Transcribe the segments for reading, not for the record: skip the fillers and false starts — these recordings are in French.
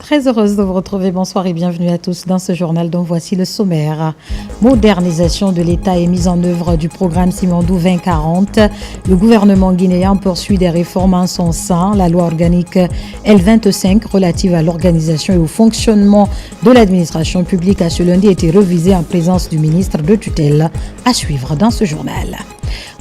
Très heureuse de vous retrouver. Bonsoir et bienvenue à tous dans ce journal dont voici le sommaire. Modernisation de l'État et mise en œuvre du programme Simandou 2040. Le gouvernement guinéen poursuit des réformes en son sein. La loi organique L25 relative à l'organisation et au fonctionnement de l'administration publique a ce lundi été révisée en présence du ministre de tutelle. À suivre dans ce journal.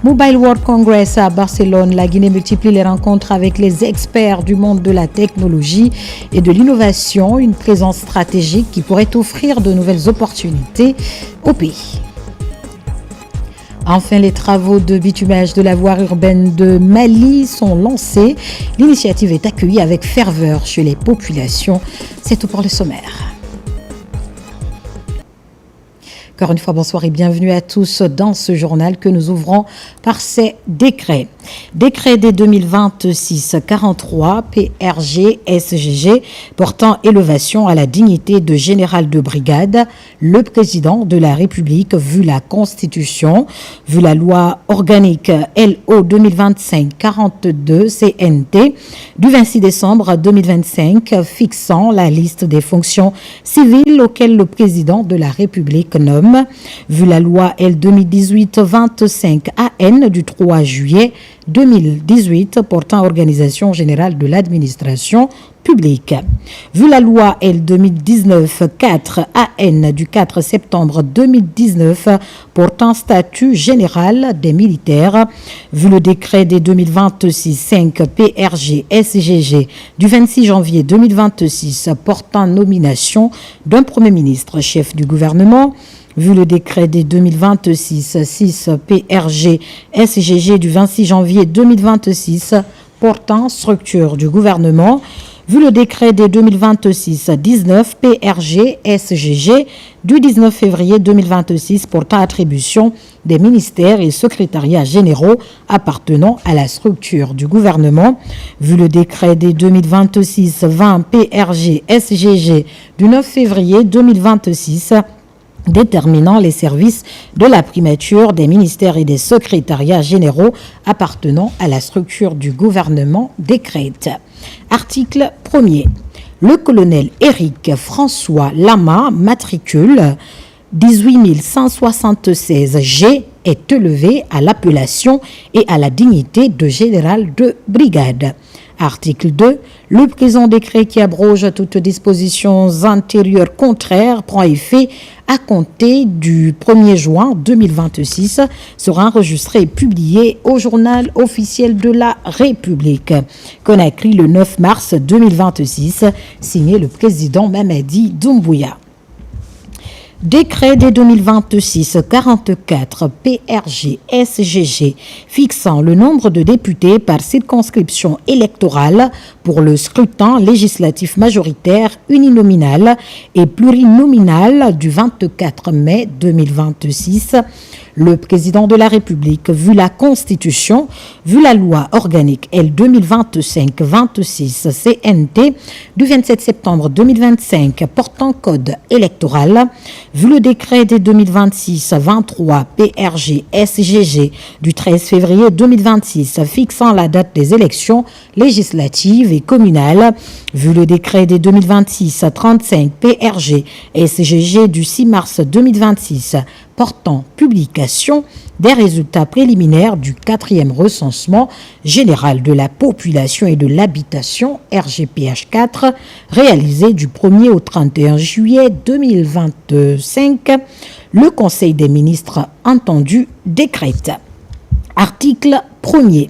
Mobile World Congress à Barcelone, la Guinée multiplie les rencontres avec les experts du monde de la technologie et de l'innovation, une présence stratégique qui pourrait offrir de nouvelles opportunités au pays. Enfin, les travaux de bitumage de la voie urbaine de Mali sont lancés. L'initiative est accueillie avec ferveur chez les populations. C'est tout pour le sommaire. Encore une fois, bonsoir et bienvenue à tous dans ce journal que nous ouvrons par ces décrets. Décret des 2026-43 PRG SGG portant élevation à la dignité de général de brigade. Le président de la République, vu la Constitution, vu la loi organique LO 2025-42 CNT du 26 décembre 2025 fixant la liste des fonctions civiles auxquelles le président de la République nomme, vu la loi L 2018-25 AN du 3 juillet 2018 portant organisation générale de l'administration publique. Vu la loi L 2019-4 AN du 4 septembre 2019 portant statut général des militaires, vu le décret des 2026-5 PRG SGG du 26 janvier 2026 portant nomination d'un Premier ministre chef du gouvernement, vu le décret des 2026-6 PRG SGG du 26 janvier 2026 portant structure du gouvernement, vu le décret des 2026-19 PRG SGG du 19 février 2026 portant attribution des ministères et secrétariats généraux appartenant à la structure du gouvernement, vu le décret des 2026-20 PRG SGG du 9 février 2026 déterminant les services de la primature des ministères et des secrétariats généraux appartenant à la structure du gouvernement décrète. Article 1er. Le colonel Éric François Lama, matricule 18176 G, est élevé à l'appellation et à la dignité de général de brigade. Article 2. Le présent décret qui abroge toutes dispositions antérieures contraires prend effet à compter du 1er juin 2026, sera enregistré et publié au journal officiel de la République. Conakry le 9 mars 2026, signé le président Mamadi Doumbouya. Décret des 2026-44 PRG SGG fixant le nombre de députés par circonscription électorale pour le scrutin législatif majoritaire uninominal et plurinominal du 24 mai 2026. Le président de la République, vu la Constitution, vu la loi organique L 2025-26 CNT du 27 septembre 2025 portant code électoral, vu le décret des 2026-23 PRG SGG du 13 février 2026 fixant la date des élections législatives et communales, vu le décret des 2026-35 PRG SGG du 6 mars 2026 portant publication des résultats préliminaires du 4e recensement général de la population et de l'habitation RGPH4 réalisé du 1er au 31 juillet 2025, le Conseil des ministres entendu décrète. Article 1er.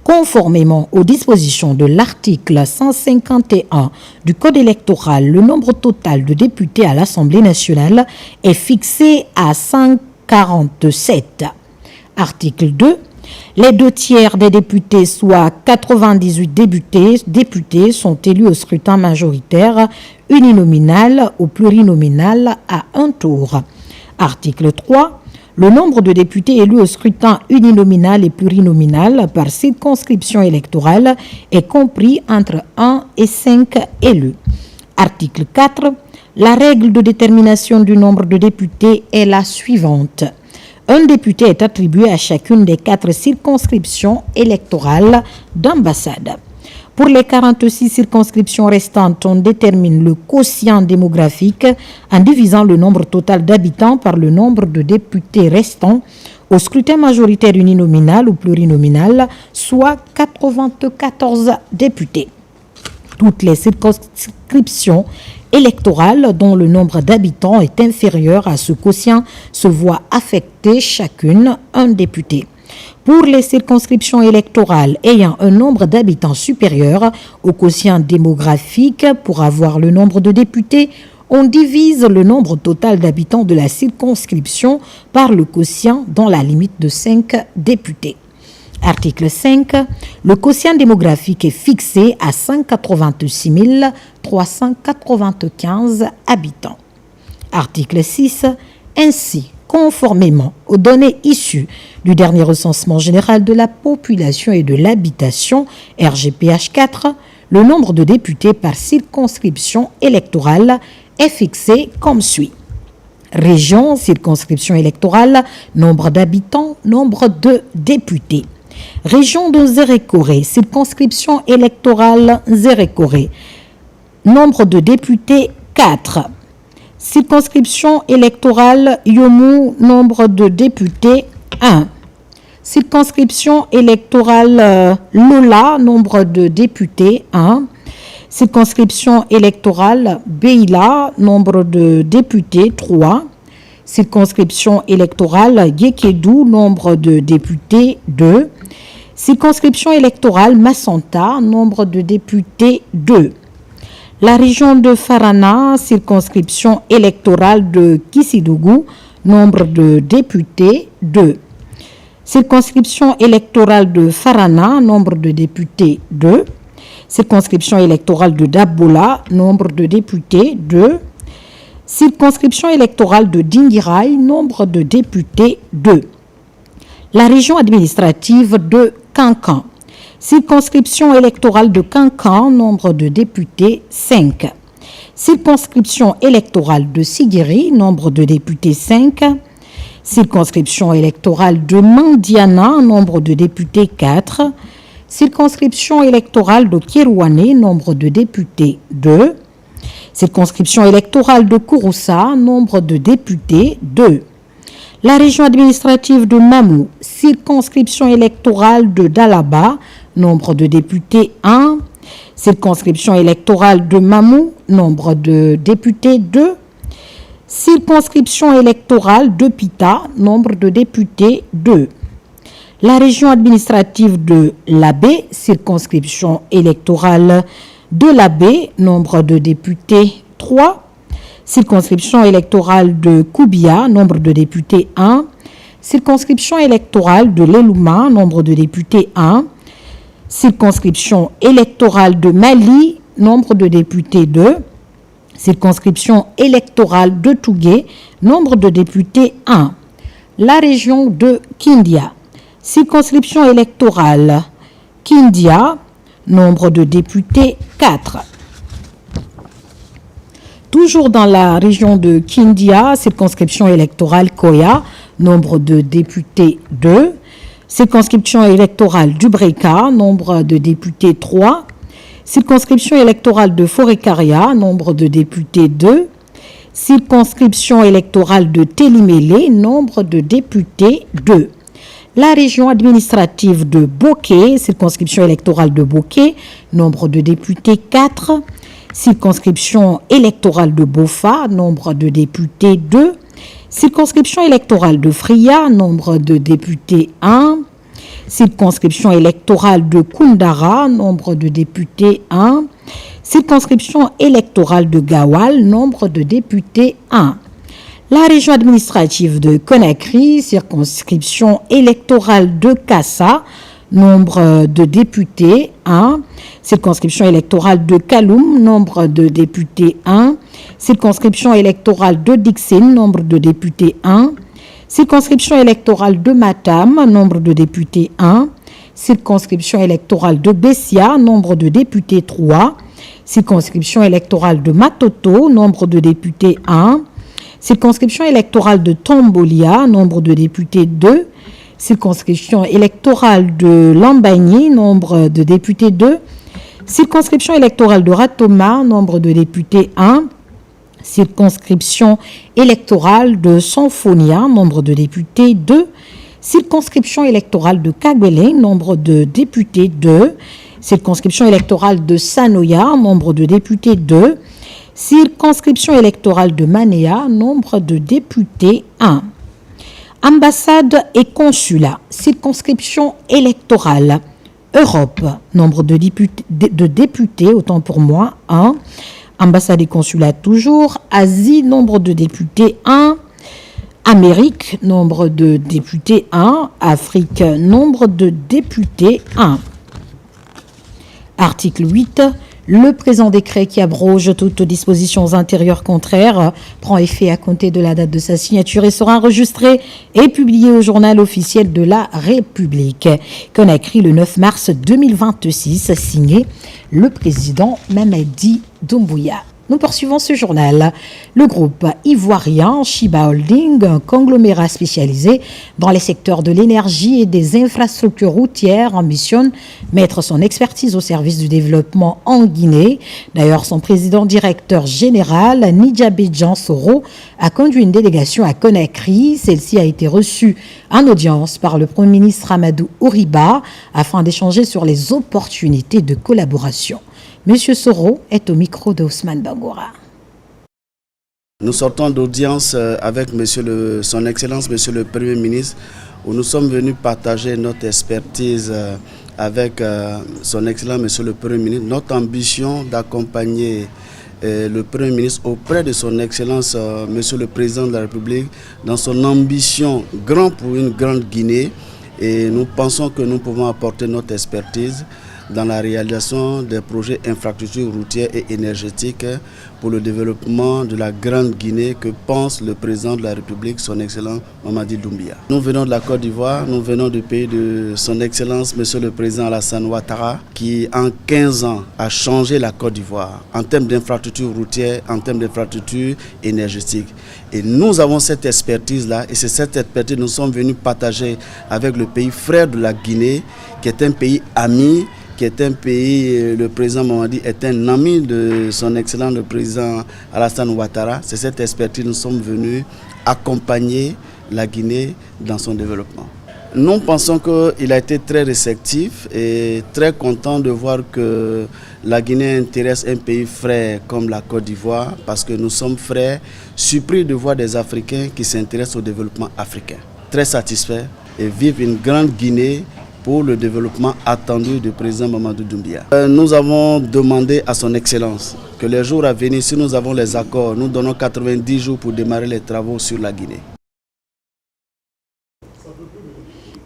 Conformément aux dispositions de l'article 151 du Code électoral, le nombre total de députés à l'Assemblée nationale est fixé à 147. Article 2. Les 2/3 des députés, soit 98 députés, sont élus au scrutin majoritaire uninominal ou plurinominal à un tour. Article 3. Le nombre de députés élus au scrutin uninominal et plurinominal par circonscription électorale est compris entre 1 et 5 élus. Article 4. La règle de détermination du nombre de députés est la suivante. Un député est attribué à chacune des 4 circonscriptions électorales d'ambassade. Pour les 46 circonscriptions restantes, on détermine le quotient démographique en divisant le nombre total d'habitants par le nombre de députés restants au scrutin majoritaire uninominal ou plurinominal, soit 94 députés. Toutes les circonscriptions électorales dont le nombre d'habitants est inférieur à ce quotient se voient affecter chacune un député. Pour les circonscriptions électorales ayant un nombre d'habitants supérieur au quotient démographique pour avoir le nombre de députés, on divise le nombre total d'habitants de la circonscription par le quotient dans la limite de 5 députés. Article 5. Le quotient démographique est fixé à 186 395 habitants. Article 6. Ainsi, conformément aux données issues du dernier recensement général de la population et de l'habitation, RGPH 4, le nombre de députés par circonscription électorale est fixé comme suit. Région, circonscription électorale, nombre d'habitants, nombre de députés. Région de Zérékoré, circonscription électorale Zérékoré, nombre de députés 4. Circonscription électorale Yomou, nombre de députés 1. Circonscription électorale Lola, nombre de députés 1. Circonscription électorale Beila, nombre de députés 3. Circonscription électorale Yekedou, nombre de députés 2. Circonscription électorale Massanta, nombre de députés 2. La région de Farana, circonscription électorale de Kissidougou, nombre de députés 2. Circonscription électorale de Farana, nombre de députés 2. Circonscription électorale de Dabola, nombre de députés 2. Circonscription électorale de Dingirai, nombre de députés 2. La région administrative de Kankan. Circonscription électorale de Kankan, nombre de députés 5. Circonscription électorale de Sigiri, nombre de députés 5. Circonscription électorale de Mandiana, nombre de députés 4. Circonscription électorale de Kirouane, nombre de députés 2. Circonscription électorale de Kouroussa, nombre de députés 2. La région administrative de Mamou, circonscription électorale de Dalaba, nombre de députés 1. Circonscription électorale de Mamou, nombre de députés 2. Circonscription électorale de Pita, nombre de députés 2. La région administrative de Labé, circonscription électorale de Labé, nombre de députés 3. Circonscription électorale de Koubia, nombre de députés 1. Circonscription électorale de Lelouma, nombre de députés 1. Circonscription électorale de Mali, nombre de députés 2. Circonscription électorale de Tougué, nombre de députés 1. La région de Kindia. Circonscription électorale Kindia, nombre de députés 4. Toujours dans la région de Kindia, circonscription électorale Koya, nombre de députés 2. Circonscription électorale du Breka, nombre de députés 3. Circonscription électorale de Forécaria, nombre de députés 2. Circonscription électorale de Télimélé, nombre de députés 2. La région administrative de Boké, circonscription électorale de Boké, nombre de députés 4. Circonscription électorale de Bofa, nombre de députés 2. Circonscription électorale de Fria, nombre de députés 1. Circonscription électorale de Koundara, nombre de députés 1. Circonscription électorale de Gawal, nombre de députés 1. La région administrative de Conakry, circonscription électorale de Kassa, nombre de députés 1. Circonscription électorale de Kaloum, nombre de députés 1. Circonscription électorale de Dixine, nombre de députés 1. Circonscription électorale de Matam, nombre de députés 1. Circonscription électorale de Bessia, nombre de députés 3. Circonscription électorale de Matoto, nombre de députés 1. Circonscription électorale de Tombolia, nombre de députés 2. Circonscription électorale de Lambagny, nombre de députés 2. Circonscription électorale de Ratoma, nombre de députés 1. Circonscription électorale de Sanfonia, nombre de députés 2. Circonscription électorale de Kagbele, nombre de députés 2. Circonscription électorale de Sanoya, nombre de députés 2. Circonscription électorale de Manéa, nombre de députés 1. Ambassade et consulat, circonscription électorale. Europe, nombre de députés, autant pour moi, 1. Ambassade et consulat toujours. Asie, nombre de députés 1. Amérique, nombre de députés 1. Afrique, nombre de députés 1. Article 8. Le présent décret qui abroge toutes dispositions antérieures contraires prend effet à compter de la date de sa signature et sera enregistré et publié au journal officiel de la République. Conakry le 9 mars 2026, signé le président Mamadi Doumbouya. Nous poursuivons ce journal. Le groupe ivoirien Shiba Holding, un conglomérat spécialisé dans les secteurs de l'énergie et des infrastructures routières, ambitionne mettre son expertise au service du développement en Guinée. D'ailleurs, son président directeur général, Nidjabedjan Soro, a conduit une délégation à Conakry. Celle-ci a été reçue en audience par le Premier ministre Amadou Ouriba afin d'échanger sur les opportunités de collaboration. Monsieur Soro est au micro de Ousmane Bangoura. Nous sortons d'audience avec son Excellence, Monsieur le Premier ministre, où nous sommes venus partager notre expertise avec son Excellence, Monsieur le Premier ministre, notre ambition d'accompagner le Premier ministre auprès de son Excellence, Monsieur le Président de la République, dans son ambition grand pour une grande Guinée. Et nous pensons que nous pouvons apporter notre expertise dans la réalisation des projets infrastructures routières et énergétiques pour le développement de la Grande Guinée que pense le président de la République, son Excellence Mamadi Doumbouya. Nous venons de la Côte d'Ivoire, nous venons du pays de son Excellence, Monsieur le Président Alassane Ouattara, qui en 15 ans a changé la Côte d'Ivoire en termes d'infrastructures routières, en termes d'infrastructures énergétiques. Et nous avons cette expertise-là, et c'est cette expertise que nous sommes venus partager avec le pays frère de la Guinée, qui est un pays ami, qui est un pays, le président Mamadi est un ami de son excellent le président Alassane Ouattara. C'est cette expertise que nous sommes venus accompagner la Guinée dans son développement. Nous pensons qu'il a été très réceptif et très content de voir que la Guinée intéresse un pays frère comme la Côte d'Ivoire parce que nous sommes frères, surpris de voir des Africains qui s'intéressent au développement africain. Très satisfaits et vivent une grande Guinée pour le développement attendu du président Mamadou Doumbouya. Nous avons demandé à son Excellence que les jours à venir, si nous avons les accords, nous donnons 90 jours pour démarrer les travaux sur la Guinée.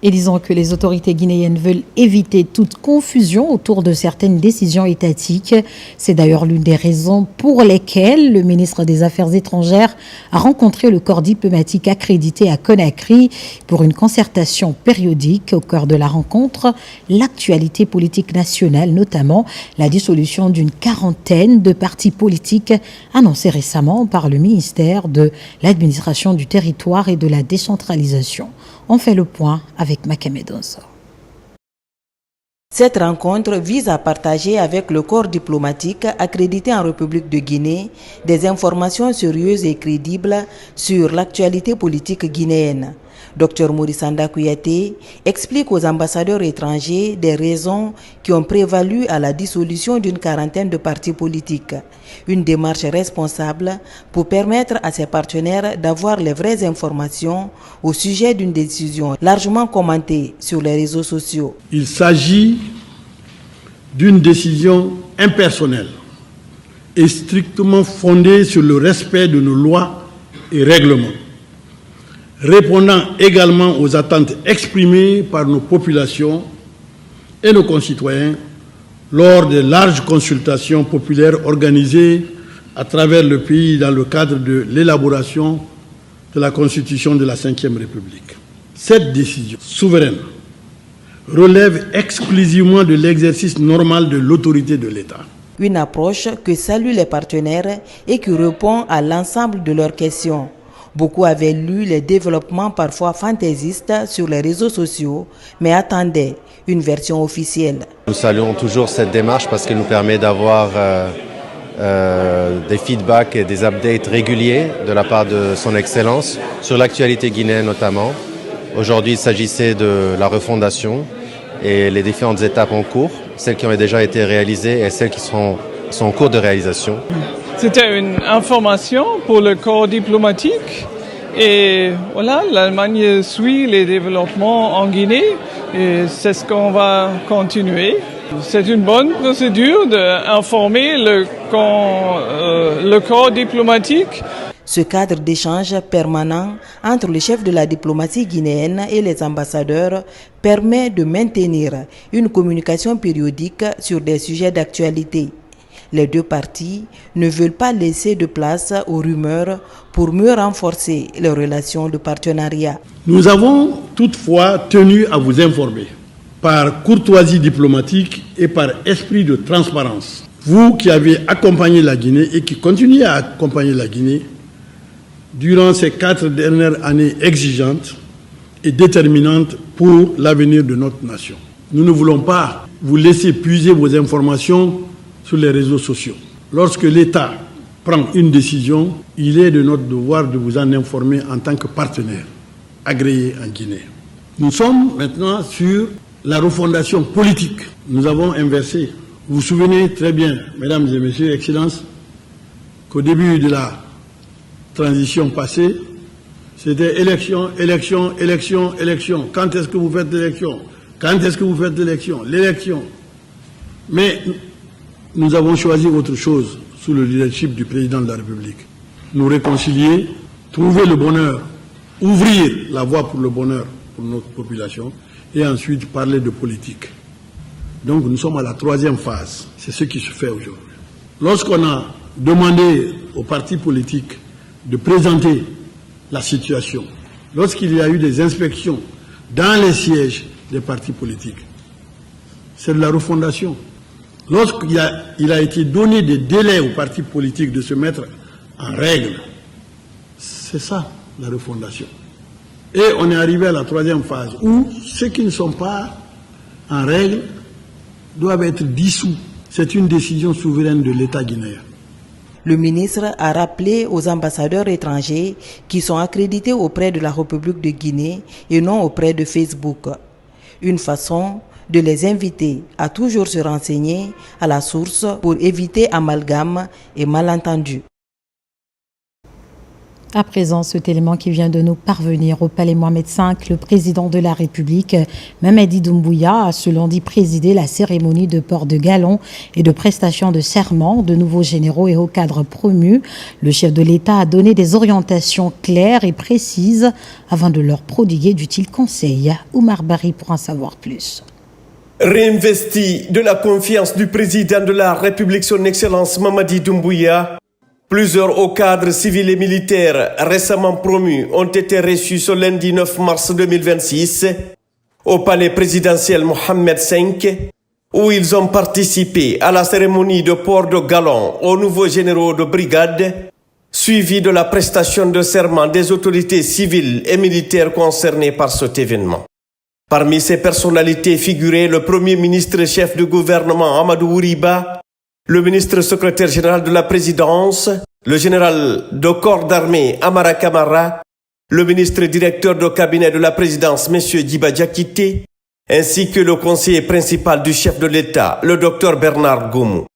Et disons que les autorités guinéennes veulent éviter toute confusion autour de certaines décisions étatiques. C'est d'ailleurs l'une des raisons pour lesquelles le ministre des Affaires étrangères a rencontré le corps diplomatique accrédité à Conakry pour une concertation périodique. Au cœur de la rencontre, l'actualité politique nationale, notamment la dissolution d'une quarantaine de partis politiques annoncée récemment par le ministère de l'Administration du Territoire et de la Décentralisation. On fait le point avec Makame Donso. Cette rencontre vise à partager avec le corps diplomatique accrédité en République de Guinée des informations sérieuses et crédibles sur l'actualité politique guinéenne. Dr Maurice Anda Kouyaté explique aux ambassadeurs étrangers des raisons qui ont prévalu à la dissolution d'une quarantaine de partis politiques. Une démarche responsable pour permettre à ses partenaires d'avoir les vraies informations au sujet d'une décision largement commentée sur les réseaux sociaux. Il s'agit d'une décision impersonnelle et strictement fondée sur le respect de nos lois et règlements, répondant également aux attentes exprimées par nos populations et nos concitoyens lors de larges consultations populaires organisées à travers le pays dans le cadre de l'élaboration de la Constitution de la Ve République. Cette décision souveraine relève exclusivement de l'exercice normal de l'autorité de l'État. Une approche que saluent les partenaires et qui répond à l'ensemble de leurs questions. Beaucoup avaient lu les développements parfois fantaisistes sur les réseaux sociaux, mais attendaient une version officielle. Nous saluons toujours cette démarche parce qu'elle nous permet d'avoir des feedbacks et des updates réguliers de la part de son Excellence sur l'actualité guinéenne notamment. Aujourd'hui, il s'agissait de la refondation et les différentes étapes en cours, celles qui ont déjà été réalisées et celles qui sont en cours de réalisation. C'était une information pour le corps diplomatique et voilà, l'Allemagne suit les développements en Guinée et c'est ce qu'on va continuer. C'est une bonne procédure d'informer le corps diplomatique. Ce cadre d'échange permanent entre le chef de la diplomatie guinéenne et les ambassadeurs permet de maintenir une communication périodique sur des sujets d'actualité. Les deux parties ne veulent pas laisser de place aux rumeurs pour mieux renforcer les relations de partenariat. Nous avons toutefois tenu à vous informer, par courtoisie diplomatique et par esprit de transparence. Vous qui avez accompagné la Guinée et qui continuez à accompagner la Guinée durant ces 4 dernières années exigeantes et déterminantes pour l'avenir de notre nation. Nous ne voulons pas vous laisser puiser vos informations sur les réseaux sociaux. Lorsque l'État prend une décision, il est de notre devoir de vous en informer en tant que partenaire agréé en Guinée. Nous sommes maintenant sur la refondation politique. Nous avons inversé. Vous vous souvenez très bien, mesdames et messieurs, Excellences, qu'au début de la transition passée, c'était élection, élection, élection, élection. Quand est-ce que vous faites l'élection? Quand est-ce que vous faites l'élection? L'élection. Mais nous avons choisi autre chose sous le leadership du président de la République. Nous réconcilier, trouver le bonheur, ouvrir la voie pour le bonheur pour notre population et ensuite parler de politique. Donc nous sommes à la 3e phase. C'est ce qui se fait aujourd'hui. Lorsqu'on a demandé aux partis politiques de présenter la situation, lorsqu'il y a eu des inspections dans les sièges des partis politiques, c'est de la refondation. Lorsqu'il a été donné des délais aux partis politiques de se mettre en règle, c'est ça la refondation. Et on est arrivé à la 3e phase où ceux qui ne sont pas en règle doivent être dissous. C'est une décision souveraine de l'État guinéen. Le ministre a rappelé aux ambassadeurs étrangers qui sont accrédités auprès de la République de Guinée et non auprès de Facebook. Une façon de les inviter à toujours se renseigner à la source pour éviter amalgame et malentendus. À présent, cet élément qui vient de nous parvenir au Palais Mohamed V, le président de la République, Mamadi Doumbouya, a ce lundi présidé la cérémonie de port de galon et de prestation de serment de nouveaux généraux et hauts cadres promus. Le chef de l'État a donné des orientations claires et précises avant de leur prodiguer d'utiles conseils. Oumar Bari pour en savoir plus. Réinvesti de la confiance du président de la République, son Excellence Mamadi Doumbouya, plusieurs hauts cadres civils et militaires récemment promus ont été reçus ce lundi 9 mars 2026 au palais présidentiel Mohamed V, où ils ont participé à la cérémonie de port de galon aux nouveaux généraux de brigade, suivie de la prestation de serment des autorités civiles et militaires concernées par cet événement. Parmi ces personnalités figuraient le Premier ministre chef du gouvernement Amadou Ouriba, le ministre secrétaire général de la présidence, le général de corps d'armée Amara Kamara, le ministre directeur de cabinet de la présidence M. Djiba Diakité, ainsi que le conseiller principal du chef de l'État, le docteur Bernard Goumou.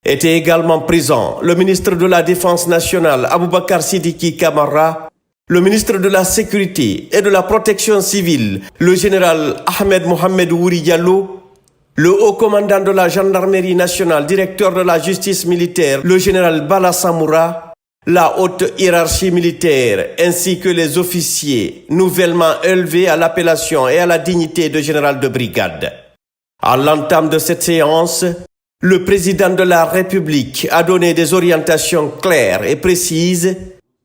Étaient également présents le ministre de la Défense nationale Aboubakar Sidiki Kamara, le ministre de la Sécurité et de la Protection civile, le général Ahmed Mohamed Ouri Diallo, le haut commandant de la gendarmerie nationale, directeur de la justice militaire, le général Bala Samoura, la haute hiérarchie militaire, ainsi que les officiers nouvellement élevés à l'appellation et à la dignité de général de brigade. À l'entame de cette séance, le président de la République a donné des orientations claires et précises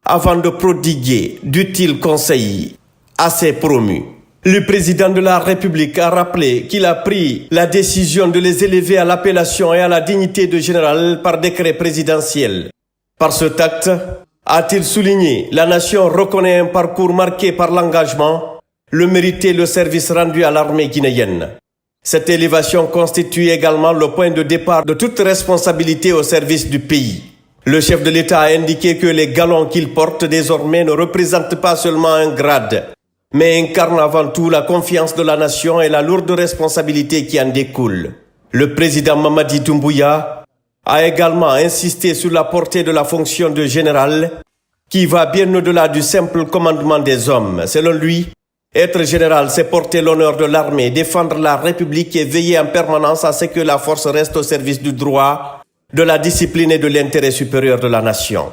avant de prodiguer d'utiles conseils à ses promus. Le président de la République a rappelé qu'il a pris la décision de les élever à l'appellation et à la dignité de général par décret présidentiel. Par cet acte, A-t-il souligné, la nation reconnaît un parcours marqué par l'engagement, le mérite et le service rendu à l'armée guinéenne. Cette élévation constitue également le point de départ de toute responsabilité au service du pays. Le chef de l'État a indiqué que les galons qu'il porte désormais ne représentent pas seulement un grade, mais incarnent avant tout la confiance de la nation et la lourde responsabilité qui en découle. Le président Mamadi Doumbouya a également insisté sur la portée de la fonction de général, qui va bien au-delà du simple commandement des hommes. Selon lui, être général, c'est porter l'honneur de l'armée, défendre la République et veiller en permanence à ce que la force reste au service du droit, de la discipline et de l'intérêt supérieur de la nation.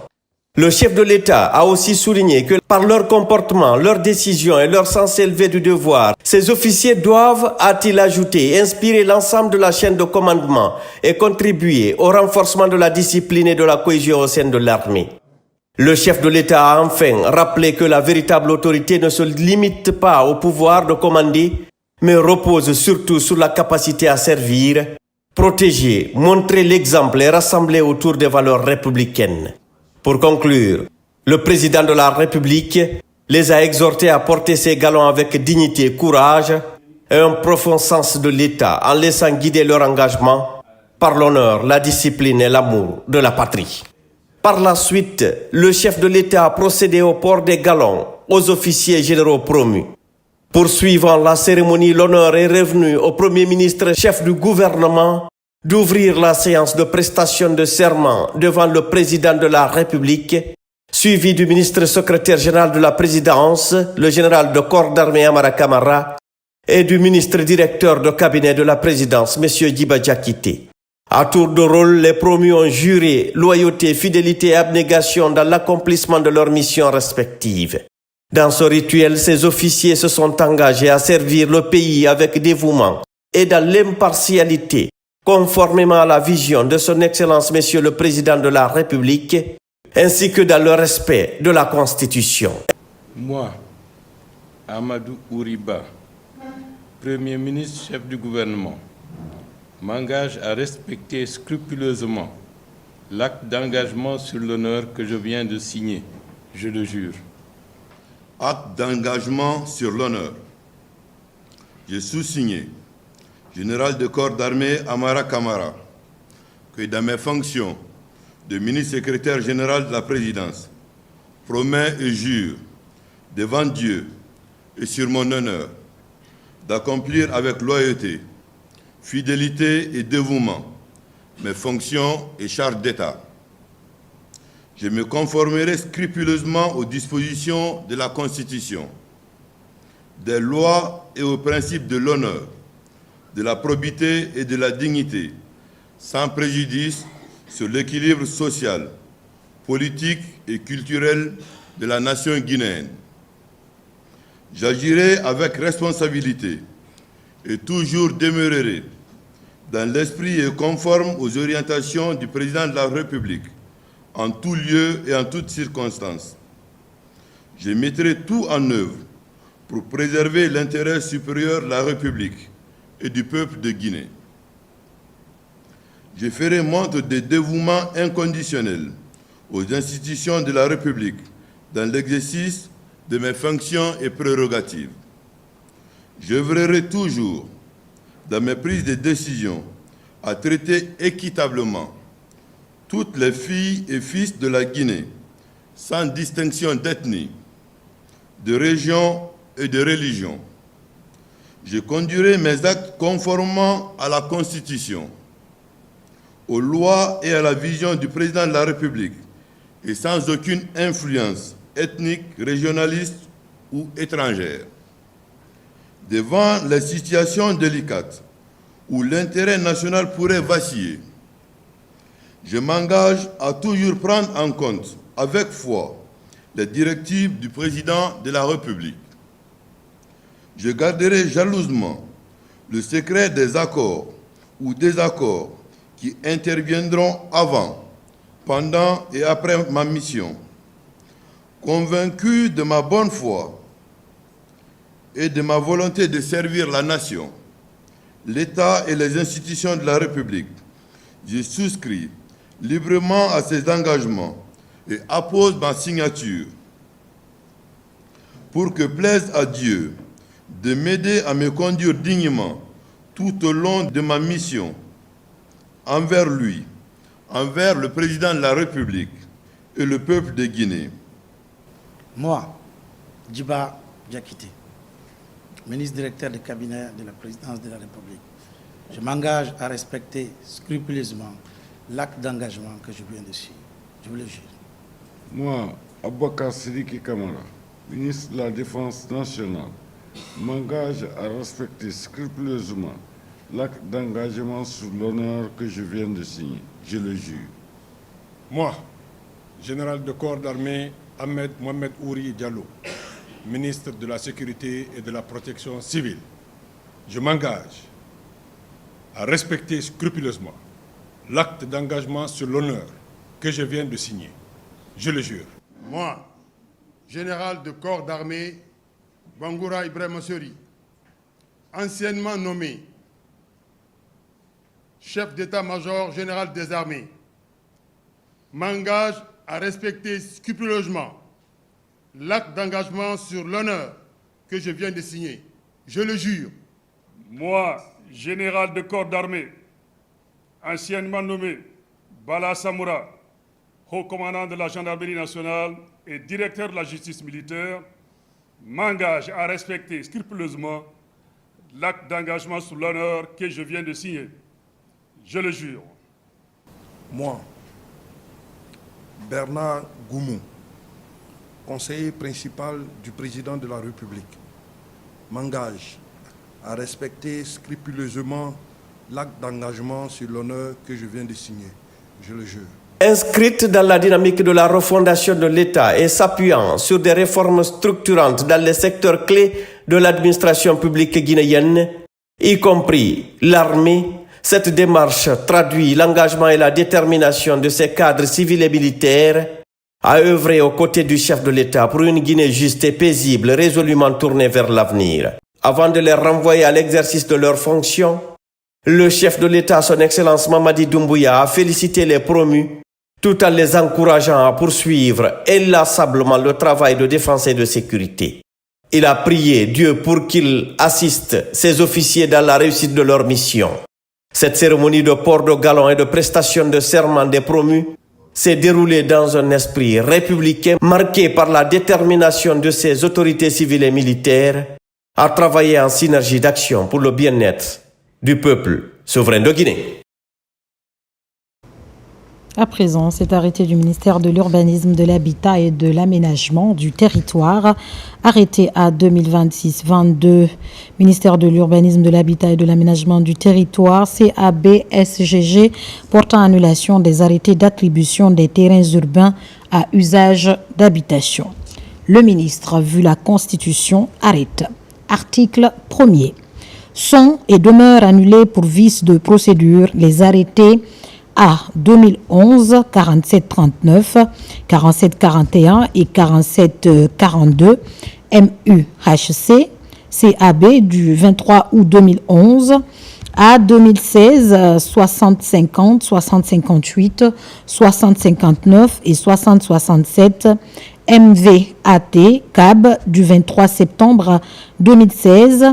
Le chef de l'État a aussi souligné que par leur comportement, leurs décisions et leur sens élevé du devoir, ces officiers doivent, a-t-il ajouté, inspirer l'ensemble de la chaîne de commandement et contribuer au renforcement de la discipline et de la cohésion au sein de l'armée. Le chef de l'État a enfin rappelé que la véritable autorité ne se limite pas au pouvoir de commander, mais repose surtout sur la capacité à servir, protéger, montrer l'exemple et rassembler autour des valeurs républicaines. Pour conclure, le président de la République les a exhortés à porter ces galons avec dignité, courage et un profond sens de l'État en laissant guider leur engagement par l'honneur, la discipline et l'amour de la patrie. Par la suite, le chef de l'État a procédé au port des galons aux officiers généraux promus. Poursuivant la cérémonie, l'honneur est revenu au Premier ministre chef du gouvernement d'ouvrir la séance de prestation de serment devant le président de la République, suivi du ministre secrétaire général de la présidence, le général de corps d'armée Amara Kamara, et du ministre directeur de cabinet de la présidence, M. Djiba Diakité. À tour de rôle, les promus ont juré loyauté, fidélité et abnégation dans l'accomplissement de leurs missions respectives. Dans ce rituel, ces officiers se sont engagés à servir le pays avec dévouement et dans l'impartialité, conformément à la vision de son Excellence Monsieur le Président de la République, ainsi que dans le respect de la Constitution. Moi, Amadou Ouriba, Premier ministre, chef du gouvernement, m'engage à respecter scrupuleusement l'acte d'engagement sur l'honneur que je viens de signer. Je le jure. Acte d'engagement sur l'honneur. J'ai sous-signé, général de corps d'armée Amara Kamara, que dans mes fonctions de ministre secrétaire général de la présidence, promets et jure devant Dieu et sur mon honneur d'accomplir avec loyauté, fidélité et dévouement mes fonctions et charges d'État. Je me conformerai scrupuleusement aux dispositions de la Constitution, des lois et aux principes de l'honneur, de la probité et de la dignité, sans préjudice sur l'équilibre social, politique et culturel de la nation guinéenne. J'agirai avec responsabilité et toujours demeurerai dans l'esprit et conforme aux orientations du président de la République, en tout lieu et en toutes circonstances. Je mettrai tout en œuvre pour préserver l'intérêt supérieur de la République et du peuple de Guinée. Je ferai montre de dévouement inconditionnel aux institutions de la République dans l'exercice de mes fonctions et prérogatives. J'œuvrerai toujours, dans mes prises de décision, à traiter équitablement toutes les filles et fils de la Guinée, sans distinction d'ethnie, de région et de religion. Je conduirai mes actes conformément à la Constitution, aux lois et à la vision du président de la République, et sans aucune influence ethnique, régionaliste ou étrangère. Devant les situations délicates où l'intérêt national pourrait vaciller, je m'engage à toujours prendre en compte avec foi les directives du président de la République. Je garderai jalousement le secret des accords ou désaccords qui interviendront avant, pendant et après ma mission. Convaincu de ma bonne foi et de ma volonté de servir la nation, l'État et les institutions de la République, je souscris librement à ces engagements et appose ma signature pour que plaise à Dieu de m'aider à me conduire dignement tout au long de ma mission envers lui, envers le président de la République et le peuple de Guinée. Moi, Djiba Diakité, ministre directeur du cabinet de la présidence de la République, je m'engage à respecter scrupuleusement l'acte d'engagement que je viens de signer. Je vous le jure. Moi, Aboubakar Sidiki Kamara, ministre de la Défense nationale, m'engage à respecter scrupuleusement l'acte d'engagement sur l'honneur que je viens de signer. Je le jure. Moi, général de corps d'armée Ahmed Mohamed Ouri Diallo, ministre de la Sécurité et de la Protection civile, je m'engage à respecter scrupuleusement l'acte d'engagement sur l'honneur que je viens de signer. Je le jure. Moi, général de corps d'armée Bangoura Ibrahim Sori, anciennement nommé chef d'état-major général des armées, m'engage à respecter scrupuleusement l'acte d'engagement sur l'honneur que je viens de signer. Je le jure. Moi, général de corps d'armée, anciennement nommé Bala Samoura, haut commandant de la gendarmerie nationale et directeur de la justice militaire, m'engage à respecter scrupuleusement l'acte d'engagement sur l'honneur que je viens de signer. Je le jure. Moi, Bernard Goumou, conseiller principal du président de la République, m'engage à respecter scrupuleusement l'acte d'engagement sur l'honneur que je viens de signer. Je le jure. Inscrite dans la dynamique de la refondation de l'État et s'appuyant sur des réformes structurantes dans les secteurs clés de l'administration publique guinéenne, y compris l'armée, cette démarche traduit l'engagement et la détermination de ces cadres civils et militaires à œuvrer aux côtés du chef de l'État pour une Guinée juste et paisible, résolument tournée vers l'avenir. Avant de les renvoyer à l'exercice de leurs fonctions, le chef de l'État, son Excellence Mamadi Doumbouya, a félicité les promus tout en les encourageant à poursuivre inlassablement le travail de défense et de sécurité. Il a prié Dieu pour qu'il assiste ses officiers dans la réussite de leur mission. Cette cérémonie de port de galon et de prestation de serment des promus s'est déroulée dans un esprit républicain marqué par la détermination de ses autorités civiles et militaires à travailler en synergie d'action pour le bien-être du peuple souverain de Guinée. À présent, cet arrêté du ministère de l'Urbanisme, de l'Habitat et de l'Aménagement du Territoire, arrêté à 2026-22, ministère de l'Urbanisme, de l'Habitat et de l'Aménagement du Territoire, CABSGG, portant annulation des arrêtés d'attribution des terrains urbains à usage d'habitation. Le ministre, vu la Constitution, arrête. Article 1er. Sont et demeurent annulés pour vice de procédure les arrêtés A 2011 4739, 4741 et 4742 MUHC, CAB du 23 août 2011, A 2016 6050, 6058, 6059 et 6067 MVAT CAB du 23 septembre 2016,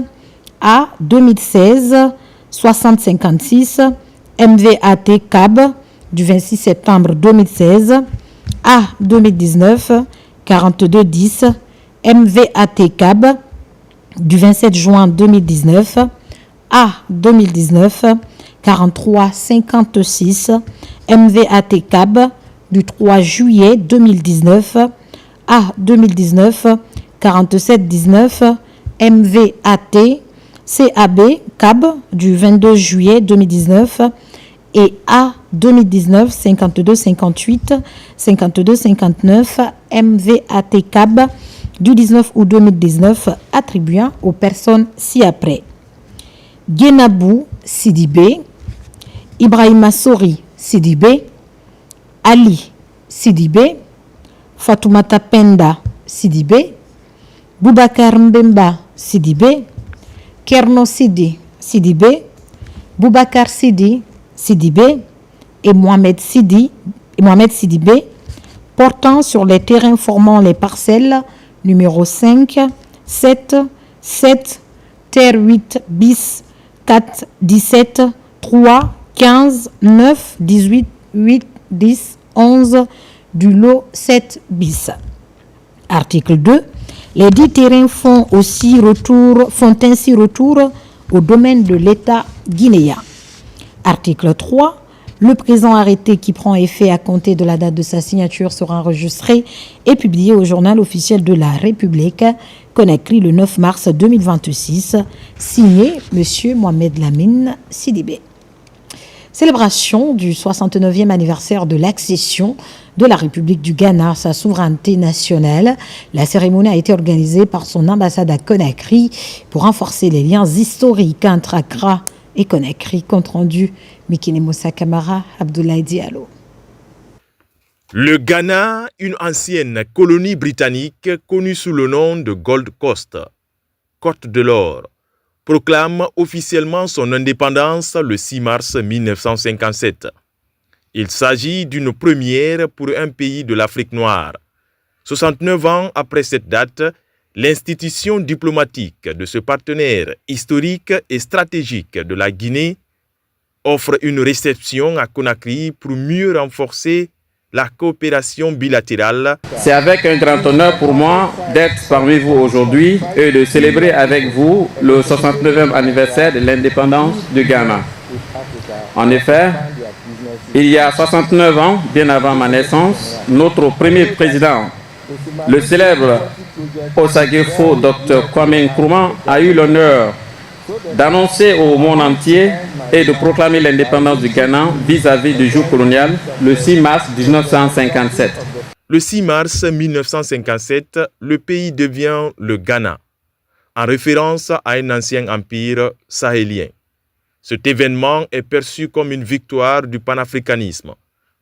A 2016 6056 MVAT CAB du 26 septembre 2016, A 2019 4210 MVAT CAB du 27 juin 2019, A 2019 4356 MVAT CAB du 3 juillet 2019, A 2019 4719 MVAT CAB CAB du 22 juillet 2019 et A 2019 5258 5259 MVAT CAB du 19 août 2019 attribuant aux personnes ci-après: Guénabou Sidibé, Ibrahima Sori Sidibé, Ali Sidibé, Fatoumata Penda Sidibé, Boubacar Mbemba Sidibé, Kerno Sidi Sidibé, Boubacar Sidi Sidibé et Mohamed Sidibé portant sur les terrains formant les parcelles numéro 5, 7, 7, terre 8 bis, 4, 17, 3, 15, 9, 18, 8, 10, 11 du lot 7 bis. Article 2. Les dix terrains font ainsi retour au domaine de l'État guinéen. Article 3. Le présent arrêté qui prend effet à compter de la date de sa signature sera enregistré et publié au journal officiel de la République, Conakry le 9 mars 2026, signé M. Mohamed Lamine Sidibé. Célébration du 69e anniversaire de l'accession de la République du Ghana à sa souveraineté nationale. La cérémonie a été organisée par son ambassade à Conakry pour renforcer les liens historiques entre Accra et Conakry. Compte rendu Mikine Moussa Kamara, Abdoulaye Diallo. Le Ghana, une ancienne colonie britannique connue sous le nom de Gold Coast, Côte de l'Or, proclame officiellement son indépendance le 6 mars 1957. Il s'agit d'une première pour un pays de l'Afrique noire. 69 ans après cette date, l'institution diplomatique de ce partenaire historique et stratégique de la Guinée offre une réception à Conakry pour mieux renforcer la coopération bilatérale. C'est avec un grand honneur pour moi d'être parmi vous aujourd'hui et de célébrer avec vous le 69e anniversaire de l'indépendance du Ghana. En effet, il y a 69 ans, bien avant ma naissance, notre premier président, le célèbre Osagefo Dr Kwame Nkrumah, a eu l'honneur d'annoncer au monde entier et de proclamer l'indépendance du Ghana vis-à-vis du joug colonial le 6 mars 1957. Le 6 mars 1957, le pays devient le Ghana, en référence à un ancien empire sahélien. Cet événement est perçu comme une victoire du panafricanisme,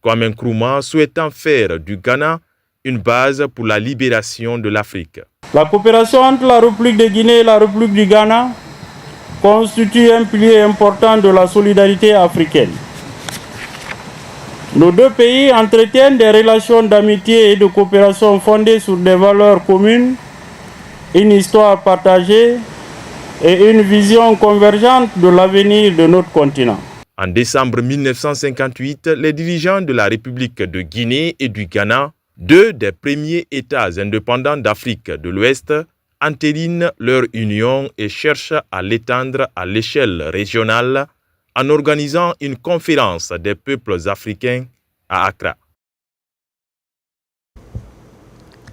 Kwame Nkrumah souhaitant faire du Ghana une base pour la libération de l'Afrique. La coopération entre la République de Guinée et la République du Ghana constitue un pilier important de la solidarité africaine. Nos deux pays entretiennent des relations d'amitié et de coopération fondées sur des valeurs communes, une histoire partagée et une vision convergente de l'avenir de notre continent. En décembre 1958, les dirigeants de la République de Guinée et du Ghana, deux des premiers États indépendants d'Afrique de l'Ouest, entérinent leur union et cherchent à l'étendre à l'échelle régionale en organisant une conférence des peuples africains à Accra.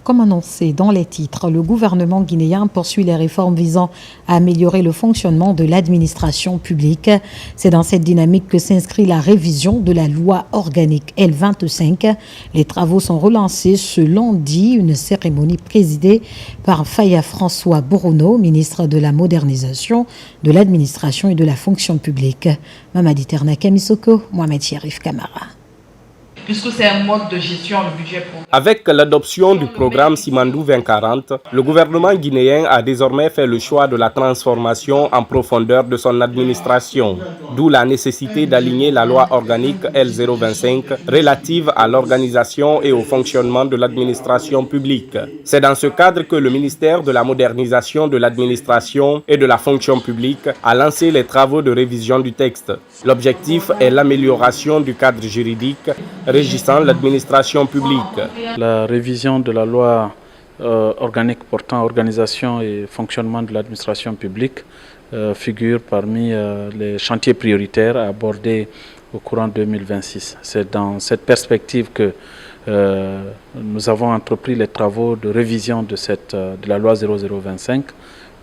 Comme annoncé dans les titres, le gouvernement guinéen poursuit les réformes visant à améliorer le fonctionnement de l'administration publique. C'est dans cette dynamique que s'inscrit la révision de la loi organique L25. Les travaux sont relancés ce lundi, une cérémonie présidée par Faya François Borono, ministre de la modernisation, de l'administration et de la fonction publique. Mamadi Terna Kamisoko, Mohamed Sherif Kamara. Puisque c'est un mode de gestion, le budget pour... Avec l'adoption du programme Simandou 2040, le gouvernement guinéen a désormais fait le choix de la transformation en profondeur de son administration, d'où la nécessité d'aligner la loi organique L025 relative à l'organisation et au fonctionnement de l'administration publique. C'est dans ce cadre que le ministère de la modernisation de l'administration et de la fonction publique a lancé les travaux de révision du texte. L'objectif est l'amélioration du cadre juridique régissant l'administration publique. La révision de la loi organique portant organisation et fonctionnement de l'administration publique figure parmi les chantiers prioritaires à aborder au courant 2026. C'est dans cette perspective que nous avons entrepris les travaux de révision de la loi 0025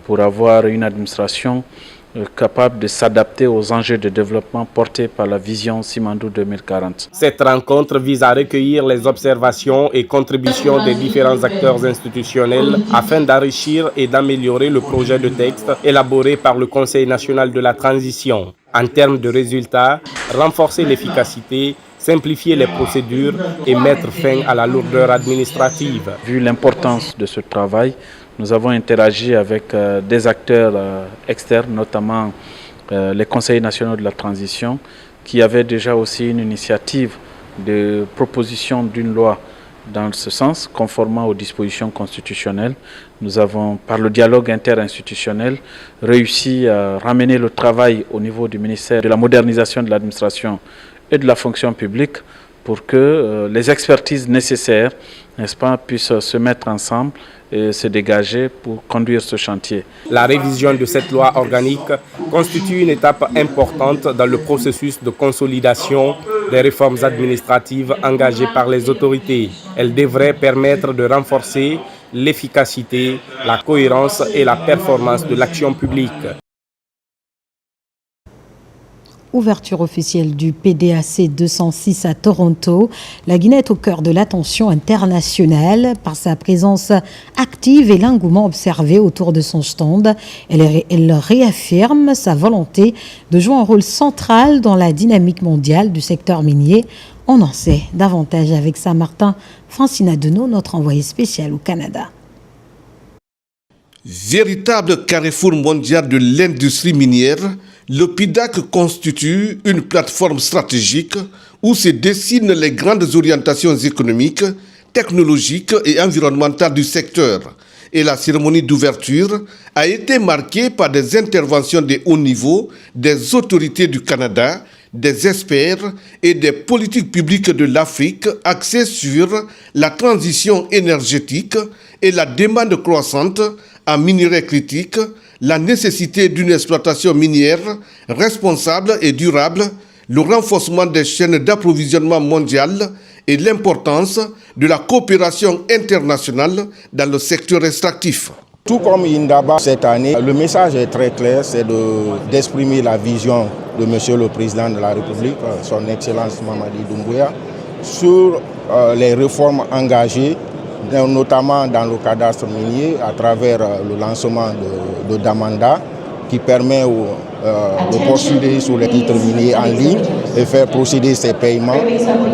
pour avoir une administration capable de s'adapter aux enjeux de développement portés par la vision Simandou 2040. Cette rencontre vise à recueillir les observations et contributions des différents acteurs institutionnels afin d'enrichir et d'améliorer le projet de texte élaboré par le Conseil national de la transition. En termes de résultats, renforcer l'efficacité, simplifier les procédures et mettre fin à la lourdeur administrative. Vu l'importance de ce travail, nous avons interagi avec des acteurs externes, notamment les conseils nationaux de la transition, qui avaient déjà aussi une initiative de proposition d'une loi dans ce sens, conformément aux dispositions constitutionnelles. Nous avons, par le dialogue interinstitutionnel, réussi à ramener le travail au niveau du ministère de la modernisation de l'administration et de la fonction publique pour que les expertises nécessaires, n'est-ce pas, puissent se mettre ensemble et se dégager pour conduire ce chantier. La révision de cette loi organique constitue une étape importante dans le processus de consolidation des réformes administratives engagées par les autorités. Elle devrait permettre de renforcer l'efficacité, la cohérence et la performance de l'action publique. Ouverture officielle du PDAC 206 à Toronto. La Guinée est au cœur de l'attention internationale par sa présence active et l'engouement observé autour de son stand. Elle réaffirme sa volonté de jouer un rôle central dans la dynamique mondiale du secteur minier. On en sait davantage avec Saint-Martin Francina Deneau, notre envoyé spécial au Canada. Véritable carrefour mondial de l'industrie minière, le PDAC constitue une plateforme stratégique où se dessinent les grandes orientations économiques, technologiques et environnementales du secteur. Et la cérémonie d'ouverture a été marquée par des interventions de haut niveau des autorités du Canada, des experts et des politiques publiques de l'Afrique axées sur la transition énergétique et la demande croissante en minerais critiques, la nécessité d'une exploitation minière responsable et durable, le renforcement des chaînes d'approvisionnement mondiales et l'importance de la coopération internationale dans le secteur extractif. Tout comme Indaba cette année, le message est très clair, c'est d'exprimer la vision de Monsieur le Président de la République, son Excellence Mamadi Doumbouya, sur les réformes engagées, notamment dans le cadastre minier, à travers le lancement de Damanda, qui permet de postuler sur les titres miniers en ligne et faire procéder ces paiements.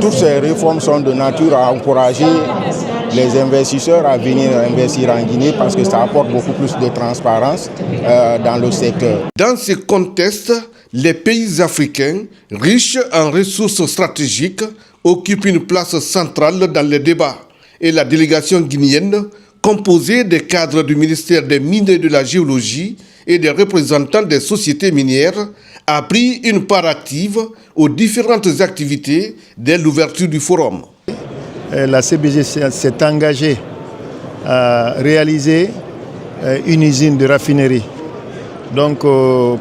Toutes ces réformes sont de nature à encourager les investisseurs à venir investir en Guinée parce que ça apporte beaucoup plus de transparence dans le secteur. Dans ce contexte, les pays africains, riches en ressources stratégiques, occupent une place centrale dans les débats. Et la délégation guinéenne, composée des cadres du ministère des Mines et de la Géologie et des représentants des sociétés minières, a pris une part active aux différentes activités dès l'ouverture du forum. La CBG s'est engagée à réaliser une usine de raffinerie. Donc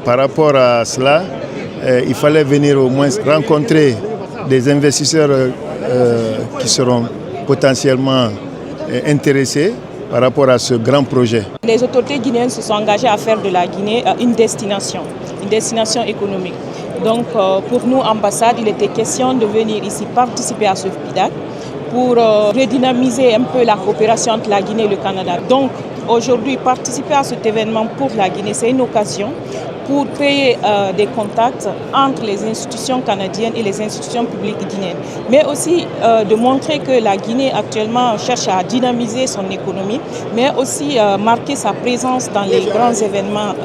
par rapport à cela, il fallait venir au moins rencontrer des investisseurs qui seront potentiellement intéressés par rapport à ce grand projet. Les autorités guinéennes se sont engagées à faire de la Guinée une destination économique. Donc pour nous, ambassade, il était question de venir ici participer à ce PDAC pour redynamiser un peu la coopération entre la Guinée et le Canada. Donc aujourd'hui, participer à cet événement pour la Guinée, c'est une occasion pour créer des contacts entre les institutions canadiennes et les institutions publiques guinéennes. Mais aussi de montrer que la Guinée actuellement cherche à dynamiser son économie, mais aussi marquer sa présence dans les grands événements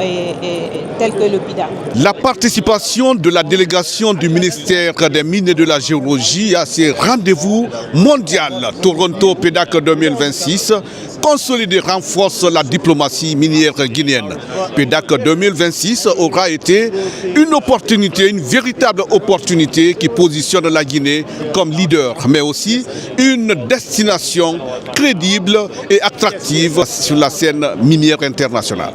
tels que le PDAC. La participation de la délégation du ministère des Mines et de la Géologie à ces rendez-vous mondial Toronto PDAC 2026 consolide et renforce la diplomatie minière guinéenne. PDAC 2026 aura été une opportunité, une véritable opportunité qui positionne la Guinée comme leader, mais aussi une destination crédible et attractive sur la scène minière internationale.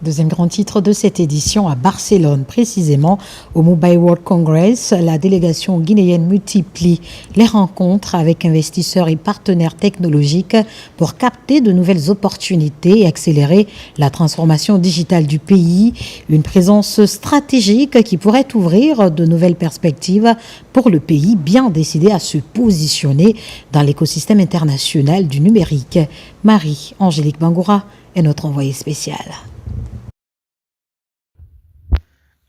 Deuxième grand titre de cette édition à Barcelone, précisément au Mobile World Congress. La délégation guinéenne multiplie les rencontres avec investisseurs et partenaires technologiques pour capter de nouvelles opportunités et accélérer la transformation digitale du pays. Une présence stratégique qui pourrait ouvrir de nouvelles perspectives pour le pays bien décidé à se positionner dans l'écosystème international du numérique. Marie-Angélique Bangoura est notre envoyée spéciale.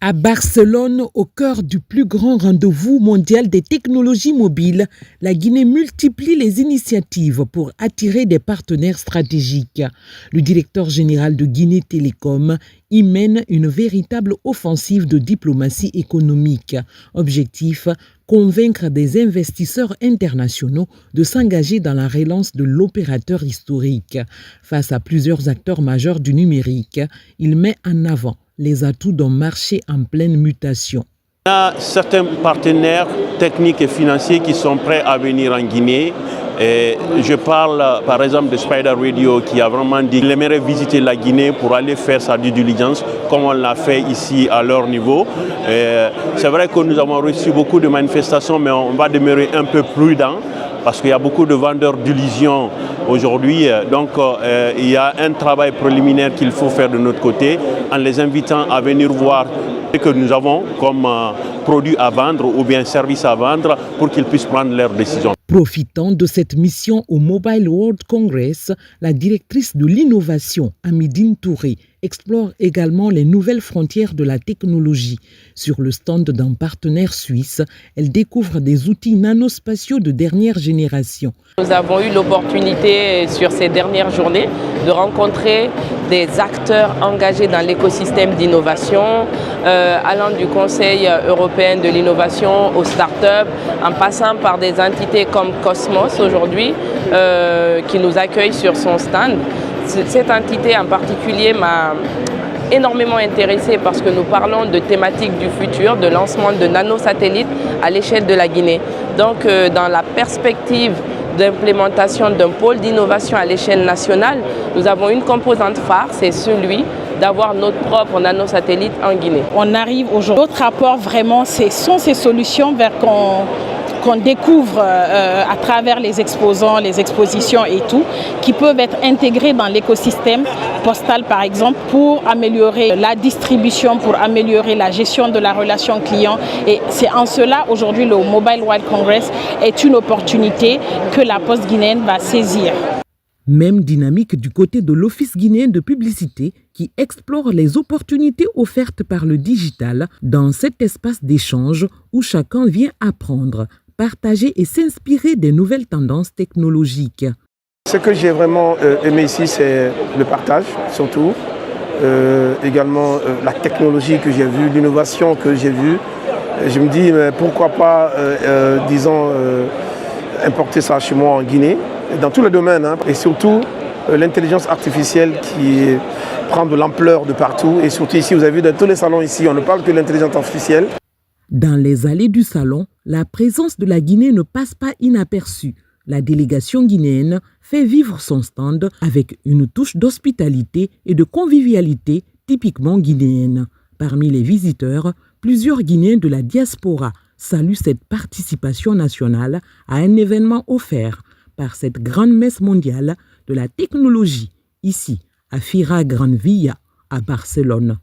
À Barcelone, au cœur du plus grand rendez-vous mondial des technologies mobiles, la Guinée multiplie les initiatives pour attirer des partenaires stratégiques. Le directeur général de Guinée Télécom y mène une véritable offensive de diplomatie économique. Objectif, convaincre des investisseurs internationaux de s'engager dans la relance de l'opérateur historique. Face à plusieurs acteurs majeurs du numérique, il met en avant les atouts d'un marché en pleine mutation. Il y a certains partenaires techniques et financiers qui sont prêts à venir en Guinée. Et je parle par exemple de Spider Radio qui a vraiment dit qu'il aimerait visiter la Guinée pour aller faire sa due diligence comme on l'a fait ici à leur niveau. C'est vrai que nous avons reçu beaucoup de manifestations, mais on va demeurer un peu prudent parce qu'il y a beaucoup de vendeurs d'illusions aujourd'hui. Donc il y a un travail préliminaire qu'il faut faire de notre côté en les invitant à venir voir ce que nous avons comme produits à vendre ou bien services à vendre pour qu'ils puissent prendre leurs décisions. Profitant de cette mission au Mobile World Congress, la directrice de l'innovation, Amidine Touré, explore également les nouvelles frontières de la technologie. Sur le stand d'un partenaire suisse, elle découvre des outils nanospatiaux de dernière génération. Nous avons eu l'opportunité sur ces dernières journées de rencontrer des acteurs engagés dans l'écosystème d'innovation, allant du Conseil européen de l'innovation aux startups, en passant par des entités comme Cosmos aujourd'hui, qui nous accueille sur son stand. Cette entité en particulier m'a énormément intéressée parce que nous parlons de thématiques du futur, de lancement de nanosatellites à l'échelle de la Guinée. Donc dans la perspective d'implémentation d'un pôle d'innovation à l'échelle nationale, nous avons une composante phare, c'est celui d'avoir notre propre nanosatellite en Guinée. On arrive aujourd'hui. Notre apport vraiment, sont ces solutions vers qu'on découvre à travers les exposants, les expositions et tout, qui peuvent être intégrés dans l'écosystème postal par exemple pour améliorer la distribution, pour améliorer la gestion de la relation client. Et c'est en cela aujourd'hui le Mobile World Congress est une opportunité que la Poste guinéenne va saisir. Même dynamique du côté de l'Office guinéen de publicité qui explore les opportunités offertes par le digital dans cet espace d'échange où chacun vient apprendre, partager et s'inspirer des nouvelles tendances technologiques. Ce que j'ai vraiment aimé ici, c'est le partage surtout, également la technologie que j'ai vue, l'innovation que j'ai vue. Je me dis, mais pourquoi pas, importer ça chez moi en Guinée, dans tous les domaines, hein, et surtout l'intelligence artificielle qui prend de l'ampleur de partout. Et surtout ici, vous avez vu, dans tous les salons ici, on ne parle que de l'intelligence artificielle. Dans les allées du salon, la présence de la Guinée ne passe pas inaperçue. La délégation guinéenne fait vivre son stand avec une touche d'hospitalité et de convivialité typiquement guinéenne. Parmi les visiteurs, plusieurs Guinéens de la diaspora saluent cette participation nationale à un événement offert par cette grande messe mondiale de la technologie, ici à Fira Gran Via, à Barcelone.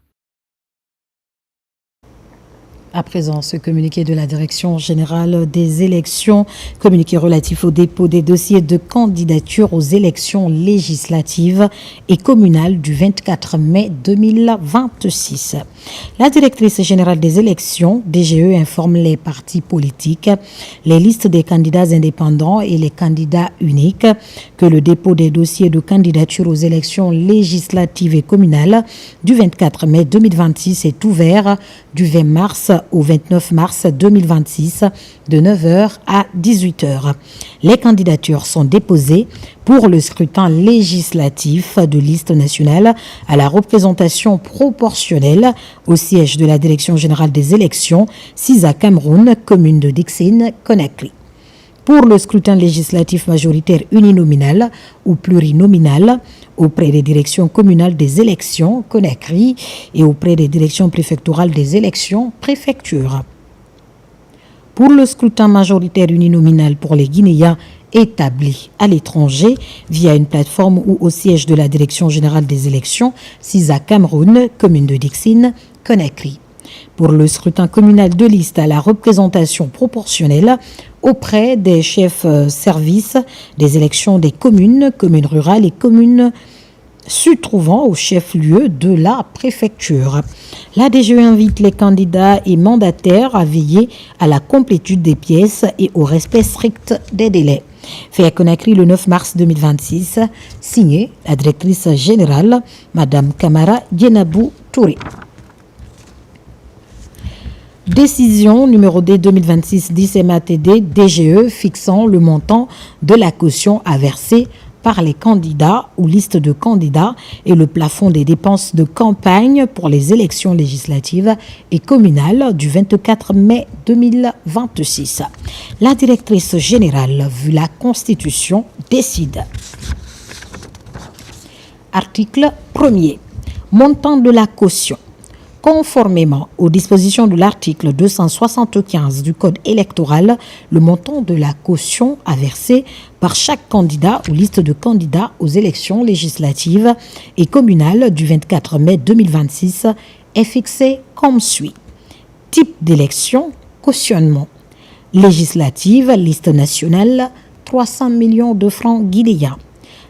À présent, ce communiqué de la Direction générale des élections, communiqué relatif au dépôt des dossiers de candidature aux élections législatives et communales du 24 mai 2026. La directrice générale des élections, DGE, informe les partis politiques, les listes des candidats indépendants et les candidats uniques que le dépôt des dossiers de candidature aux élections législatives et communales du 24 mai 2026 est ouvert du 20 mars au 29 mars 2026 de 9h à 18h. Les candidatures sont déposées pour le scrutin législatif de liste nationale à la représentation proportionnelle au siège de la Direction générale des élections, CISA Cameroun, commune de Dixine, Conakry. Pour le scrutin législatif majoritaire uninominal ou plurinominal, auprès des directions communales des élections, Conakry, et auprès des directions préfectorales des élections, préfecture. Pour le scrutin majoritaire uninominal pour les Guinéens établis à l'étranger via une plateforme ou au siège de la Direction générale des élections, CISA Cameroun, commune de Dixine, Conakry. Pour le scrutin communal de liste à la représentation proportionnelle auprès des chefs services des élections des communes, communes rurales et communes se trouvant au chef-lieu de la préfecture. La DGE invite les candidats et mandataires à veiller à la complétude des pièces et au respect strict des délais. Fait à Conakry le 9 mars 2026, signé la directrice générale, Madame Kamara Dienabou Touré. Décision numéro D 2026-10 MATD DGE fixant le montant de la caution à verser par les candidats ou listes de candidats et le plafond des dépenses de campagne pour les élections législatives et communales du 24 mai 2026. La directrice générale, vu la Constitution, décide. Article 1er. Montant de la caution. Conformément aux dispositions de l'article 275 du Code électoral, le montant de la caution à verser par chaque candidat ou liste de candidats aux élections législatives et communales du 24 mai 2026 est fixé comme suit. Type d'élection, cautionnement. Législative, liste nationale, 300 millions de francs guinéens.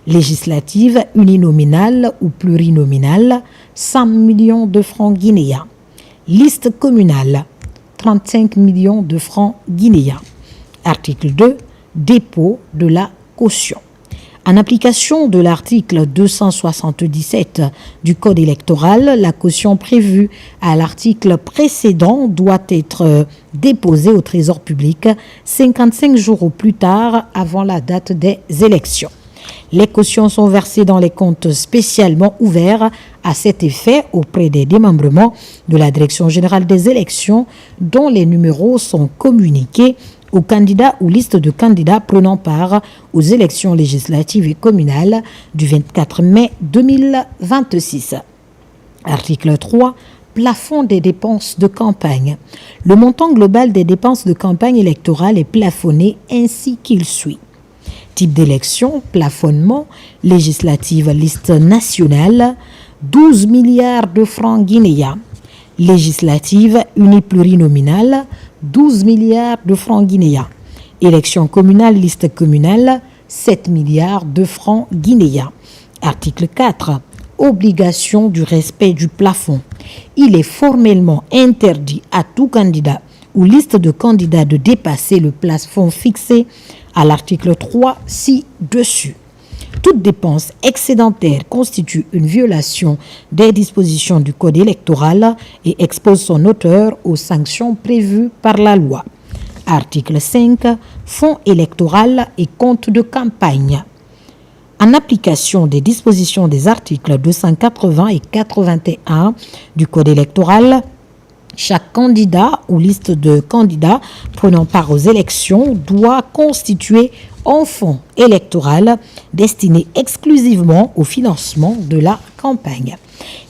Législative uninominale ou plurinominale, 100 millions de francs guinéens. Liste communale, 35 millions de francs guinéens. Article 2. Dépôt de la caution. En application de l'article 277 du Code électoral, la caution prévue à l'article précédent doit être déposée au Trésor public 55 jours au plus tard avant la date des élections. Les cautions sont versées dans les comptes spécialement ouverts à cet effet auprès des démembrements de la Direction générale des élections dont les numéros sont communiqués aux candidats ou listes de candidats prenant part aux élections législatives et communales du 24 mai 2026. Article 3. Plafond des dépenses de campagne. Le montant global des dépenses de campagne électorale est plafonné ainsi qu'il suit. Type d'élection, plafonnement, législative, liste nationale, 12 milliards de francs guinéens. Législative, uniplurinominale, 12 milliards de francs guinéens. Élection communale, liste communale, 7 milliards de francs guinéens. Article 4. Obligation du respect du plafond. Il est formellement interdit à tout candidat ou liste de candidats de dépasser le plafond fixé à l'article 3 ci-dessus. Toute dépense excédentaire constitue une violation des dispositions du Code électoral et expose son auteur aux sanctions prévues par la loi. Article 5. Fonds électoral et compte de campagne. En application des dispositions des articles 280 et 81 du Code électoral, chaque candidat ou liste de candidats prenant part aux élections doit constituer un fonds électoral destiné exclusivement au financement de la campagne.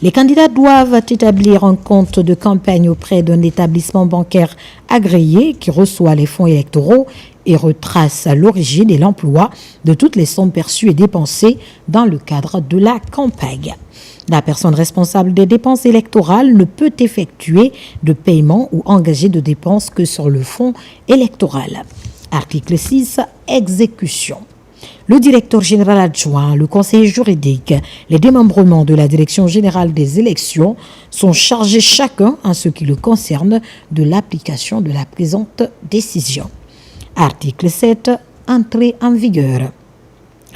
Les candidats doivent établir un compte de campagne auprès d'un établissement bancaire agréé qui reçoit les fonds électoraux et retrace l'origine et l'emploi de toutes les sommes perçues et dépensées dans le cadre de la campagne. La personne responsable des dépenses électorales ne peut effectuer de paiement ou engager de dépenses que sur le fonds électoral. Article 6. Exécution. Le directeur général adjoint, le conseiller juridique, les démembrements de la Direction générale des élections sont chargés chacun, en ce qui le concerne, de l'application de la présente décision. Article 7. Entrée en vigueur.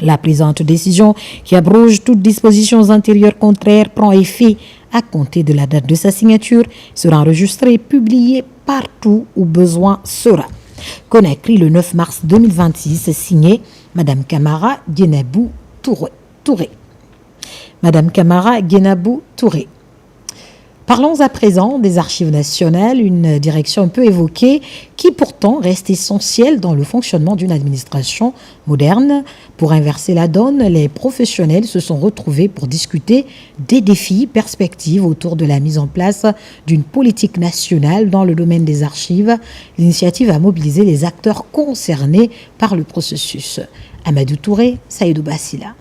La présente décision, qui abroge toutes dispositions antérieures contraires, prend effet à compter de la date de sa signature, sera enregistrée et publiée partout où besoin sera. Conakry, le 9 mars 2026, signé Madame Camara Guénabou Touré. Madame Camara Guénabou Touré. Parlons à présent des archives nationales, une direction un peu évoquée qui pourtant reste essentielle dans le fonctionnement d'une administration moderne. Pour inverser la donne, les professionnels se sont retrouvés pour discuter des défis, perspectives autour de la mise en place d'une politique nationale dans le domaine des archives. L'initiative a mobilisé les acteurs concernés par le processus. Amadou Touré, Saïdou Bassila.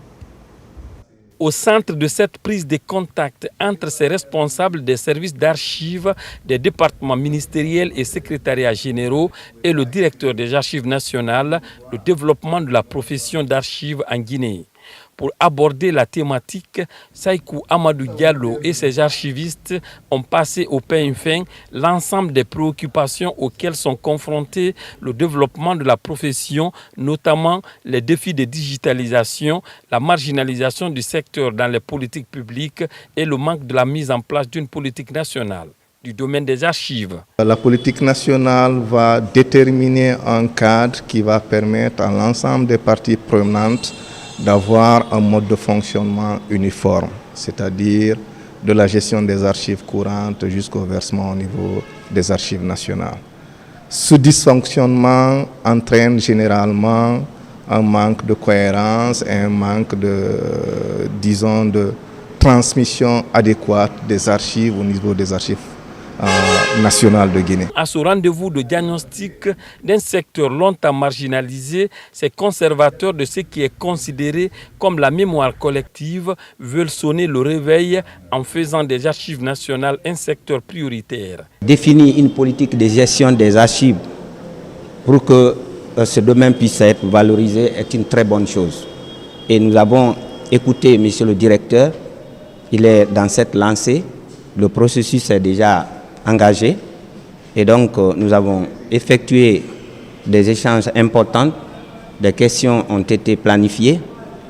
Au centre de cette prise de contact entre ces responsables des services d'archives des départements ministériels et secrétariats généraux et le directeur des archives nationales, le développement de la profession d'archives en Guinée. Pour aborder la thématique, Saïkou Amadou Diallo et ses archivistes ont passé au peigne fin l'ensemble des préoccupations auxquelles sont confrontés le développement de la profession, notamment les défis de digitalisation, la marginalisation du secteur dans les politiques publiques et le manque de la mise en place d'une politique nationale. du domaine des archives. La politique nationale va déterminer un cadre qui va permettre à l'ensemble des parties prenantes d'avoir un mode de fonctionnement uniforme, c'est-à-dire de la gestion des archives courantes jusqu'au versement au niveau des archives nationales. Ce dysfonctionnement entraîne généralement un manque de cohérence et un manque de transmission adéquate des archives au niveau des archives nationales de Guinée. À ce rendez-vous de diagnostic d'un secteur longtemps marginalisé, ces conservateurs de ce qui est considéré comme la mémoire collective veulent sonner le réveil en faisant des archives nationales un secteur prioritaire. Définir une politique de gestion des archives pour que ce domaine puisse être valorisé est une très bonne chose. Et nous avons écouté monsieur le directeur, il est dans cette lancée, le processus est déjà engagé et donc nous avons effectué des échanges importants, des questions ont été planifiées,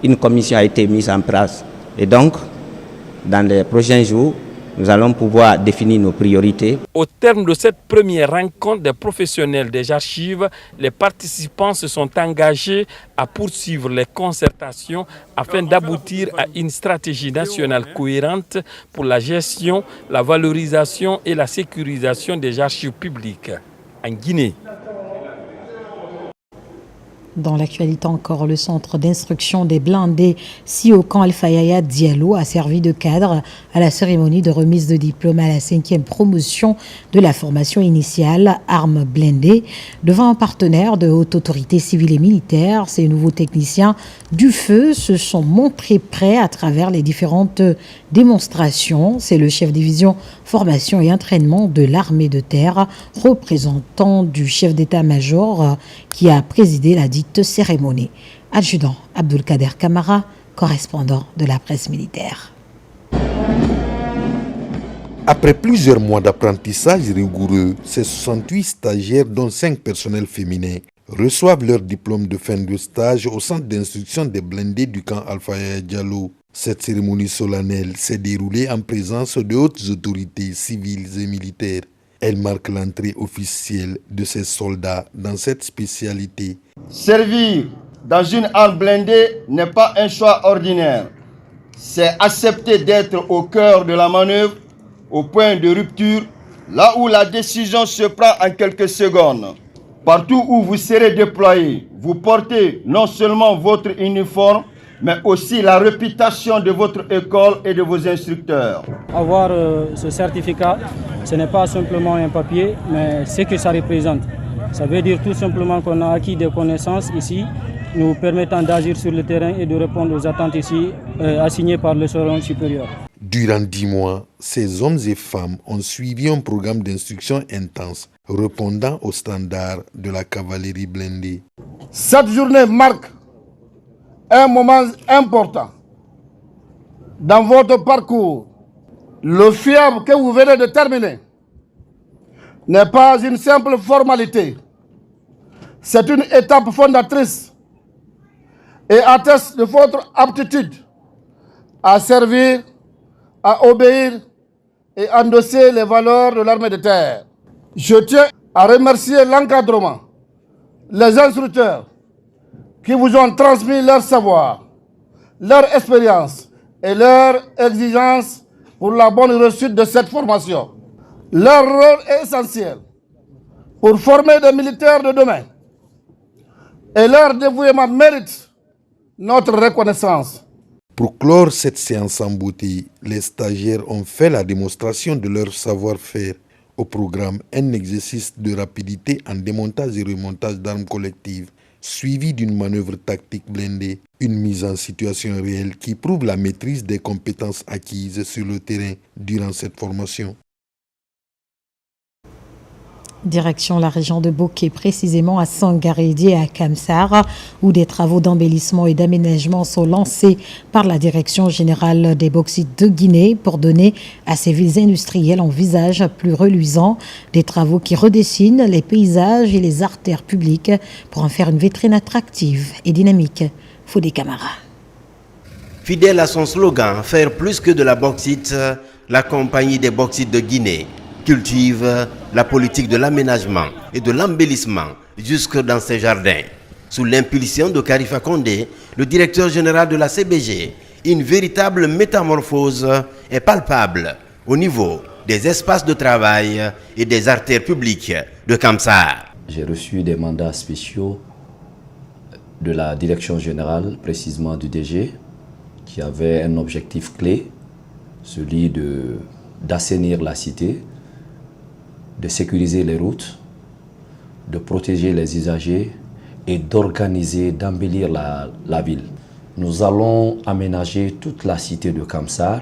une commission a été mise en place et donc dans les prochains jours, nous allons pouvoir définir nos priorités. Au terme de cette première rencontre des professionnels des archives, les participants se sont engagés à poursuivre les concertations afin d'aboutir à une stratégie nationale cohérente pour la gestion, la valorisation et la sécurisation des archives publiques en Guinée. Dans l'actualité encore, le centre d'instruction des blindés Siokan Alpha Yaya Diallo a servi de cadre à la cérémonie de remise de diplôme à la 5e promotion de la formation initiale armes blindées. Devant un partenaire de haute autorité civile et militaire, ces nouveaux techniciens du feu se sont montrés prêts à travers les différentes démonstrations. C'est le chef division formation et entraînement de l'armée de terre, représentant du chef d'état-major qui a présidé la dite cérémonie. Adjudant Abdulkader Kamara, correspondant de la presse militaire. Après plusieurs mois d'apprentissage rigoureux, ces 68 stagiaires, dont 5 personnels féminins, reçoivent leur diplôme de fin de stage au centre d'instruction des blindés du camp Alpha Yaya Diallo. Cette cérémonie solennelle s'est déroulée en présence de hautes autorités civiles et militaires. Elle marque l'entrée officielle de ces soldats dans cette spécialité. Servir dans une arme blindée n'est pas un choix ordinaire. C'est accepter d'être au cœur de la manœuvre, au point de rupture, là où la décision se prend en quelques secondes. Partout où vous serez déployé, vous portez non seulement votre uniforme, mais aussi la réputation de votre école et de vos instructeurs. Avoir ce certificat, ce n'est pas simplement un papier, mais ce que ça représente. Ça veut dire tout simplement qu'on a acquis des connaissances ici, nous permettant d'agir sur le terrain et de répondre aux attentes ici assignées par le second supérieur. Durant 10 mois, ces hommes et femmes ont suivi un programme d'instruction intense, répondant aux standards de la cavalerie blindée. Cette journée marque un moment important dans votre parcours. Le FIAB que vous venez de terminer n'est pas une simple formalité. C'est une étape fondatrice et atteste de votre aptitude à servir, à obéir et endosser les valeurs de l'armée de terre. Je tiens à remercier l'encadrement, les instructeurs qui vous ont transmis leur savoir, leur expérience et leur exigence pour la bonne réussite de cette formation. Leur rôle est essentiel pour former des militaires de demain et leur dévouement mérite notre reconnaissance. Pour clore cette séance en beauté, les stagiaires ont fait la démonstration de leur savoir-faire. Au programme, un exercice de rapidité en démontage et remontage d'armes collectives, suivi d'une manœuvre tactique blindée, une mise en situation réelle qui prouve la maîtrise des compétences acquises sur le terrain durant cette formation. Direction la région de Boké, précisément à Sangarédi et à Kamsar, où des travaux d'embellissement et d'aménagement sont lancés par la Direction générale des bauxites de Guinée pour donner à ces villes industrielles un visage plus reluisant. Des travaux qui redessinent les paysages et les artères publiques pour en faire une vitrine attractive et dynamique. Fodé Camara. Fidèle à son slogan « Faire plus que de la bauxite », la compagnie des bauxites de Guinée cultive la politique de l'aménagement et de l'embellissement jusque dans ses jardins. Sous l'impulsion de Karifa Condé, le directeur général de la CBG, une véritable métamorphose est palpable au niveau des espaces de travail et des artères publiques de Kamsar. J'ai reçu des mandats spéciaux de la direction générale, précisément du DG, qui avait un objectif clé, celui d'assainir la cité, de sécuriser les routes, de protéger les usagers et d'organiser, d'embellir la ville. Nous allons aménager toute la cité de Kamsar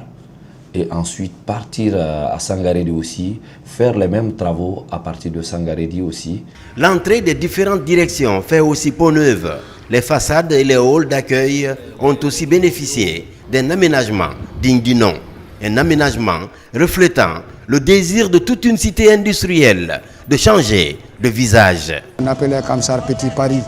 et ensuite partir à Sangaredi aussi, faire les mêmes travaux à partir de Sangaredi aussi. L'entrée des différentes directions fait aussi peau neuve. Les façades et les halls d'accueil ont aussi bénéficié d'un aménagement digne du nom. Un aménagement reflétant le désir de toute une cité industrielle de changer de visage. On appelait Kamsar Petit Paris.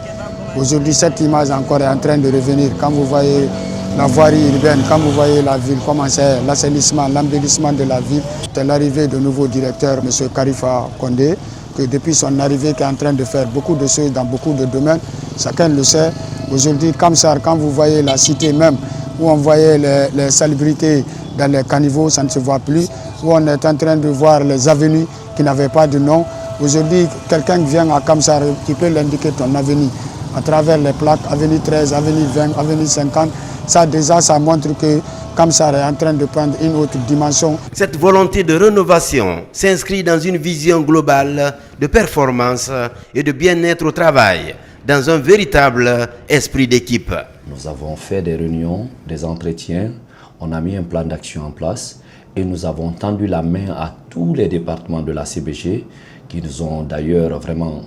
Aujourd'hui, cette image encore est en train de revenir. Quand vous voyez la voirie urbaine, quand vous voyez la ville, comment c'est l'assainissement, l'embellissement de la ville. C'est l'arrivée de nouveau directeur, M. Karifa Condé, que depuis son arrivée, qui est en train de faire beaucoup de choses dans beaucoup de domaines. Chacun le sait. Aujourd'hui, Kamsar, quand vous voyez la cité même, où on voyait les salubrités dans les caniveaux, ça ne se voit plus. Où on est en train de voir les avenues qui n'avaient pas de nom. Aujourd'hui, quelqu'un qui vient à Kamsar, qui peut l'indiquer ton avenue, à travers les plaques, avenue 13, avenue 20, avenue 50. Ça déjà, ça montre que Kamsar est en train de prendre une autre dimension. Cette volonté de rénovation s'inscrit dans une vision globale de performance et de bien-être au travail, dans un véritable esprit d'équipe. Nous avons fait des réunions, des entretiens, on a mis un plan d'action en place et nous avons tendu la main à tous les départements de la CBG qui nous ont d'ailleurs vraiment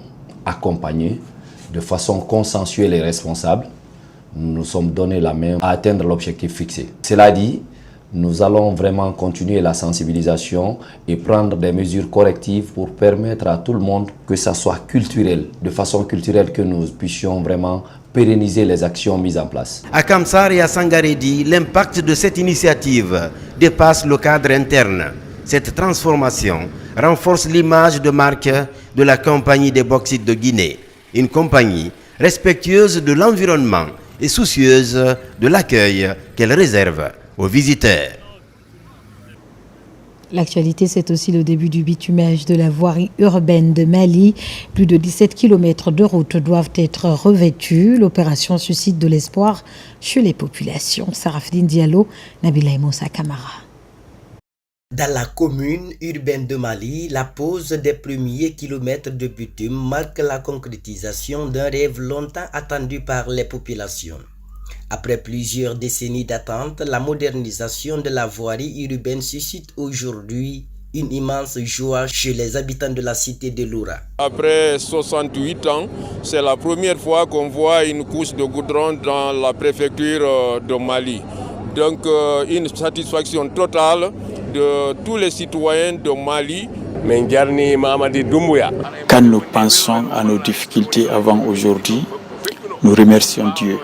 accompagnés de façon consensuelle et responsable. Nous nous sommes donné la main à atteindre l'objectif fixé. Cela dit, nous allons vraiment continuer la sensibilisation et prendre des mesures correctives pour permettre à tout le monde que ça soit culturel, de façon culturelle que nous puissions vraiment pérenniser les actions mises en place. À Kamsar et à Sangaredi, l'impact de cette initiative dépasse le cadre interne. Cette transformation renforce l'image de marque de la Compagnie des Bauxites de Guinée, une compagnie respectueuse de l'environnement et soucieuse de l'accueil qu'elle réserve aux visiteurs. L'actualité, c'est aussi le début du bitumage de la voirie urbaine de Mali. Plus de 17 km de routes doivent être revêtus. L'opération suscite de l'espoir chez les populations. Sarafdine Diallo, Nabila Moussa Kamara. Dans la commune urbaine de Mali, la pose des premiers kilomètres de bitume marque la concrétisation d'un rêve longtemps attendu par les populations. Après plusieurs décennies d'attente, la modernisation de la voirie urbaine suscite aujourd'hui une immense joie chez les habitants de la cité de Loura. Après 68 ans, c'est la première fois qu'on voit une couche de goudron dans la préfecture de Mali. Donc une satisfaction totale de tous les citoyens de Mali. Quand nous pensons à nos difficultés avant aujourd'hui, nous remercions Dieu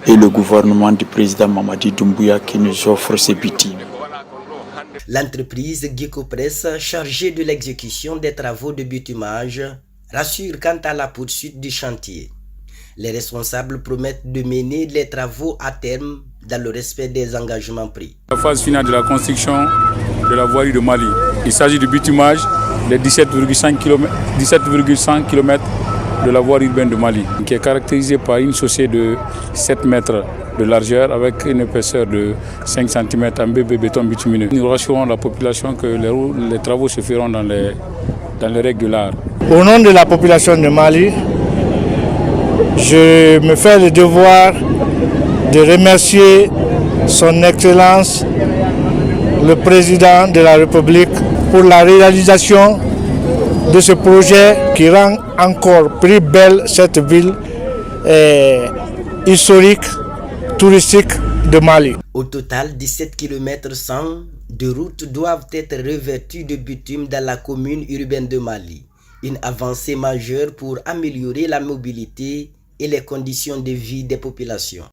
et le gouvernement du président Mamadi Doumbouya qui nous offre ces bitumes. L'entreprise Gecopress, chargée de l'exécution des travaux de bitumage, rassure quant à la poursuite du chantier. Les responsables promettent de mener les travaux à terme dans le respect des engagements pris. La phase finale de la construction de la voirie de Mali. Il s'agit du bitumage des 17,5 km de la voirie urbaine de Mali, qui est caractérisée par une chaussée de 7 mètres de largeur avec une épaisseur de 5 cm en béton bitumineux. Nous rassurons la population que les travaux se feront dans les règles de l'art. Au nom de la population de Mali, je me fais le devoir de remercier son Excellence, le Président de la République, pour la réalisation de ce projet qui rend encore plus belle cette ville historique, touristique de Mali. Au total, 17 km 100 de routes doivent être revêtues de bitume dans la commune urbaine de Mali. Une avancée majeure pour améliorer la mobilité et les conditions de vie des populations.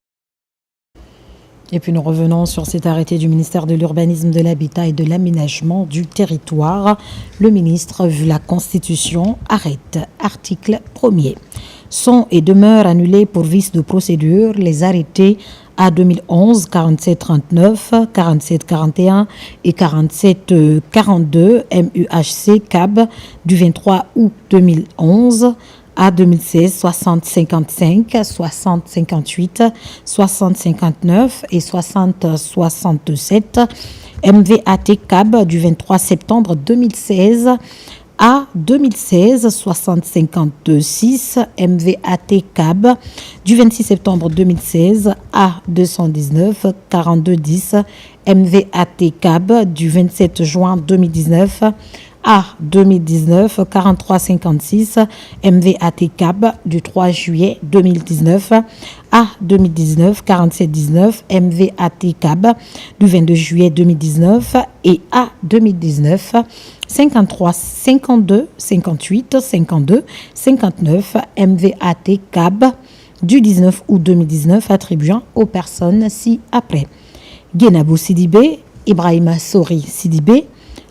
Et puis nous revenons sur cet arrêté du ministère de l'Urbanisme, de l'Habitat et de l'Aménagement du Territoire. Le ministre, vu la Constitution, arrête. Article 1er. Sont et demeurent annulés pour vice de procédure les arrêtés A 2011 4739, 4741 et 4742 MUHC CAB du 23 août 2011. A 2016 6055, 6058, 6059 et 6067, MVAT CAB du 23 septembre 2016, A 2016 6056, MVAT CAB du 26 septembre 2016, A 219 4210, MVAT CAB du 27 juin 2019, A 2019 4356, MVAT CAB du 3 juillet 2019, A 2019 4719, MVAT CAB du 22 juillet 2019 et A 2019 53 52 58 52 59, MVAT CAB du 19 août 2019 attribuant aux personnes ci-après: Guénabou Sidibé, Ibrahima Sori Sidibé,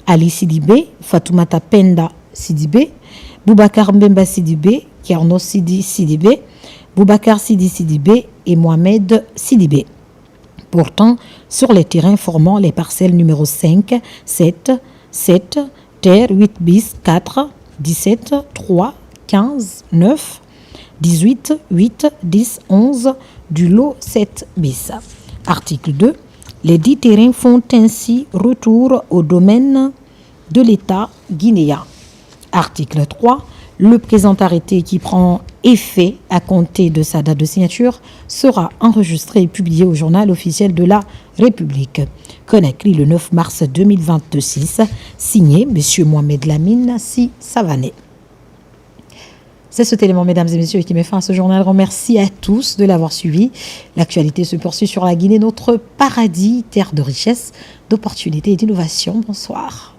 Ali Sidibé, Fatoumata Penda Sidibé, Boubacar Mbemba Sidibé, Kerno Sidi Sidibé, Boubacar Sidi Sidibé et Mohamed Sidibé. Pourtant, sur les terrains formant les parcelles numéro 5, 7, 7, terre 8 bis 4, 17, 3, 15, 9, 18, 8, 10, 11 du lot 7 bis. Article 2. Les 10 terrains font ainsi retour au domaine de l'État guinéen. Article 3. Le présent arrêté qui prend effet à compter de sa date de signature sera enregistré et publié au journal officiel de la République. Conakry le 9 mars 2026. Signé M. Mohamed Lamine Si Savané. C'est cet élément, mesdames et messieurs, qui met fin à ce journal. Remercie à tous de l'avoir suivi. L'actualité se poursuit sur la Guinée, notre paradis, terre de richesse, d'opportunités et d'innovation. Bonsoir.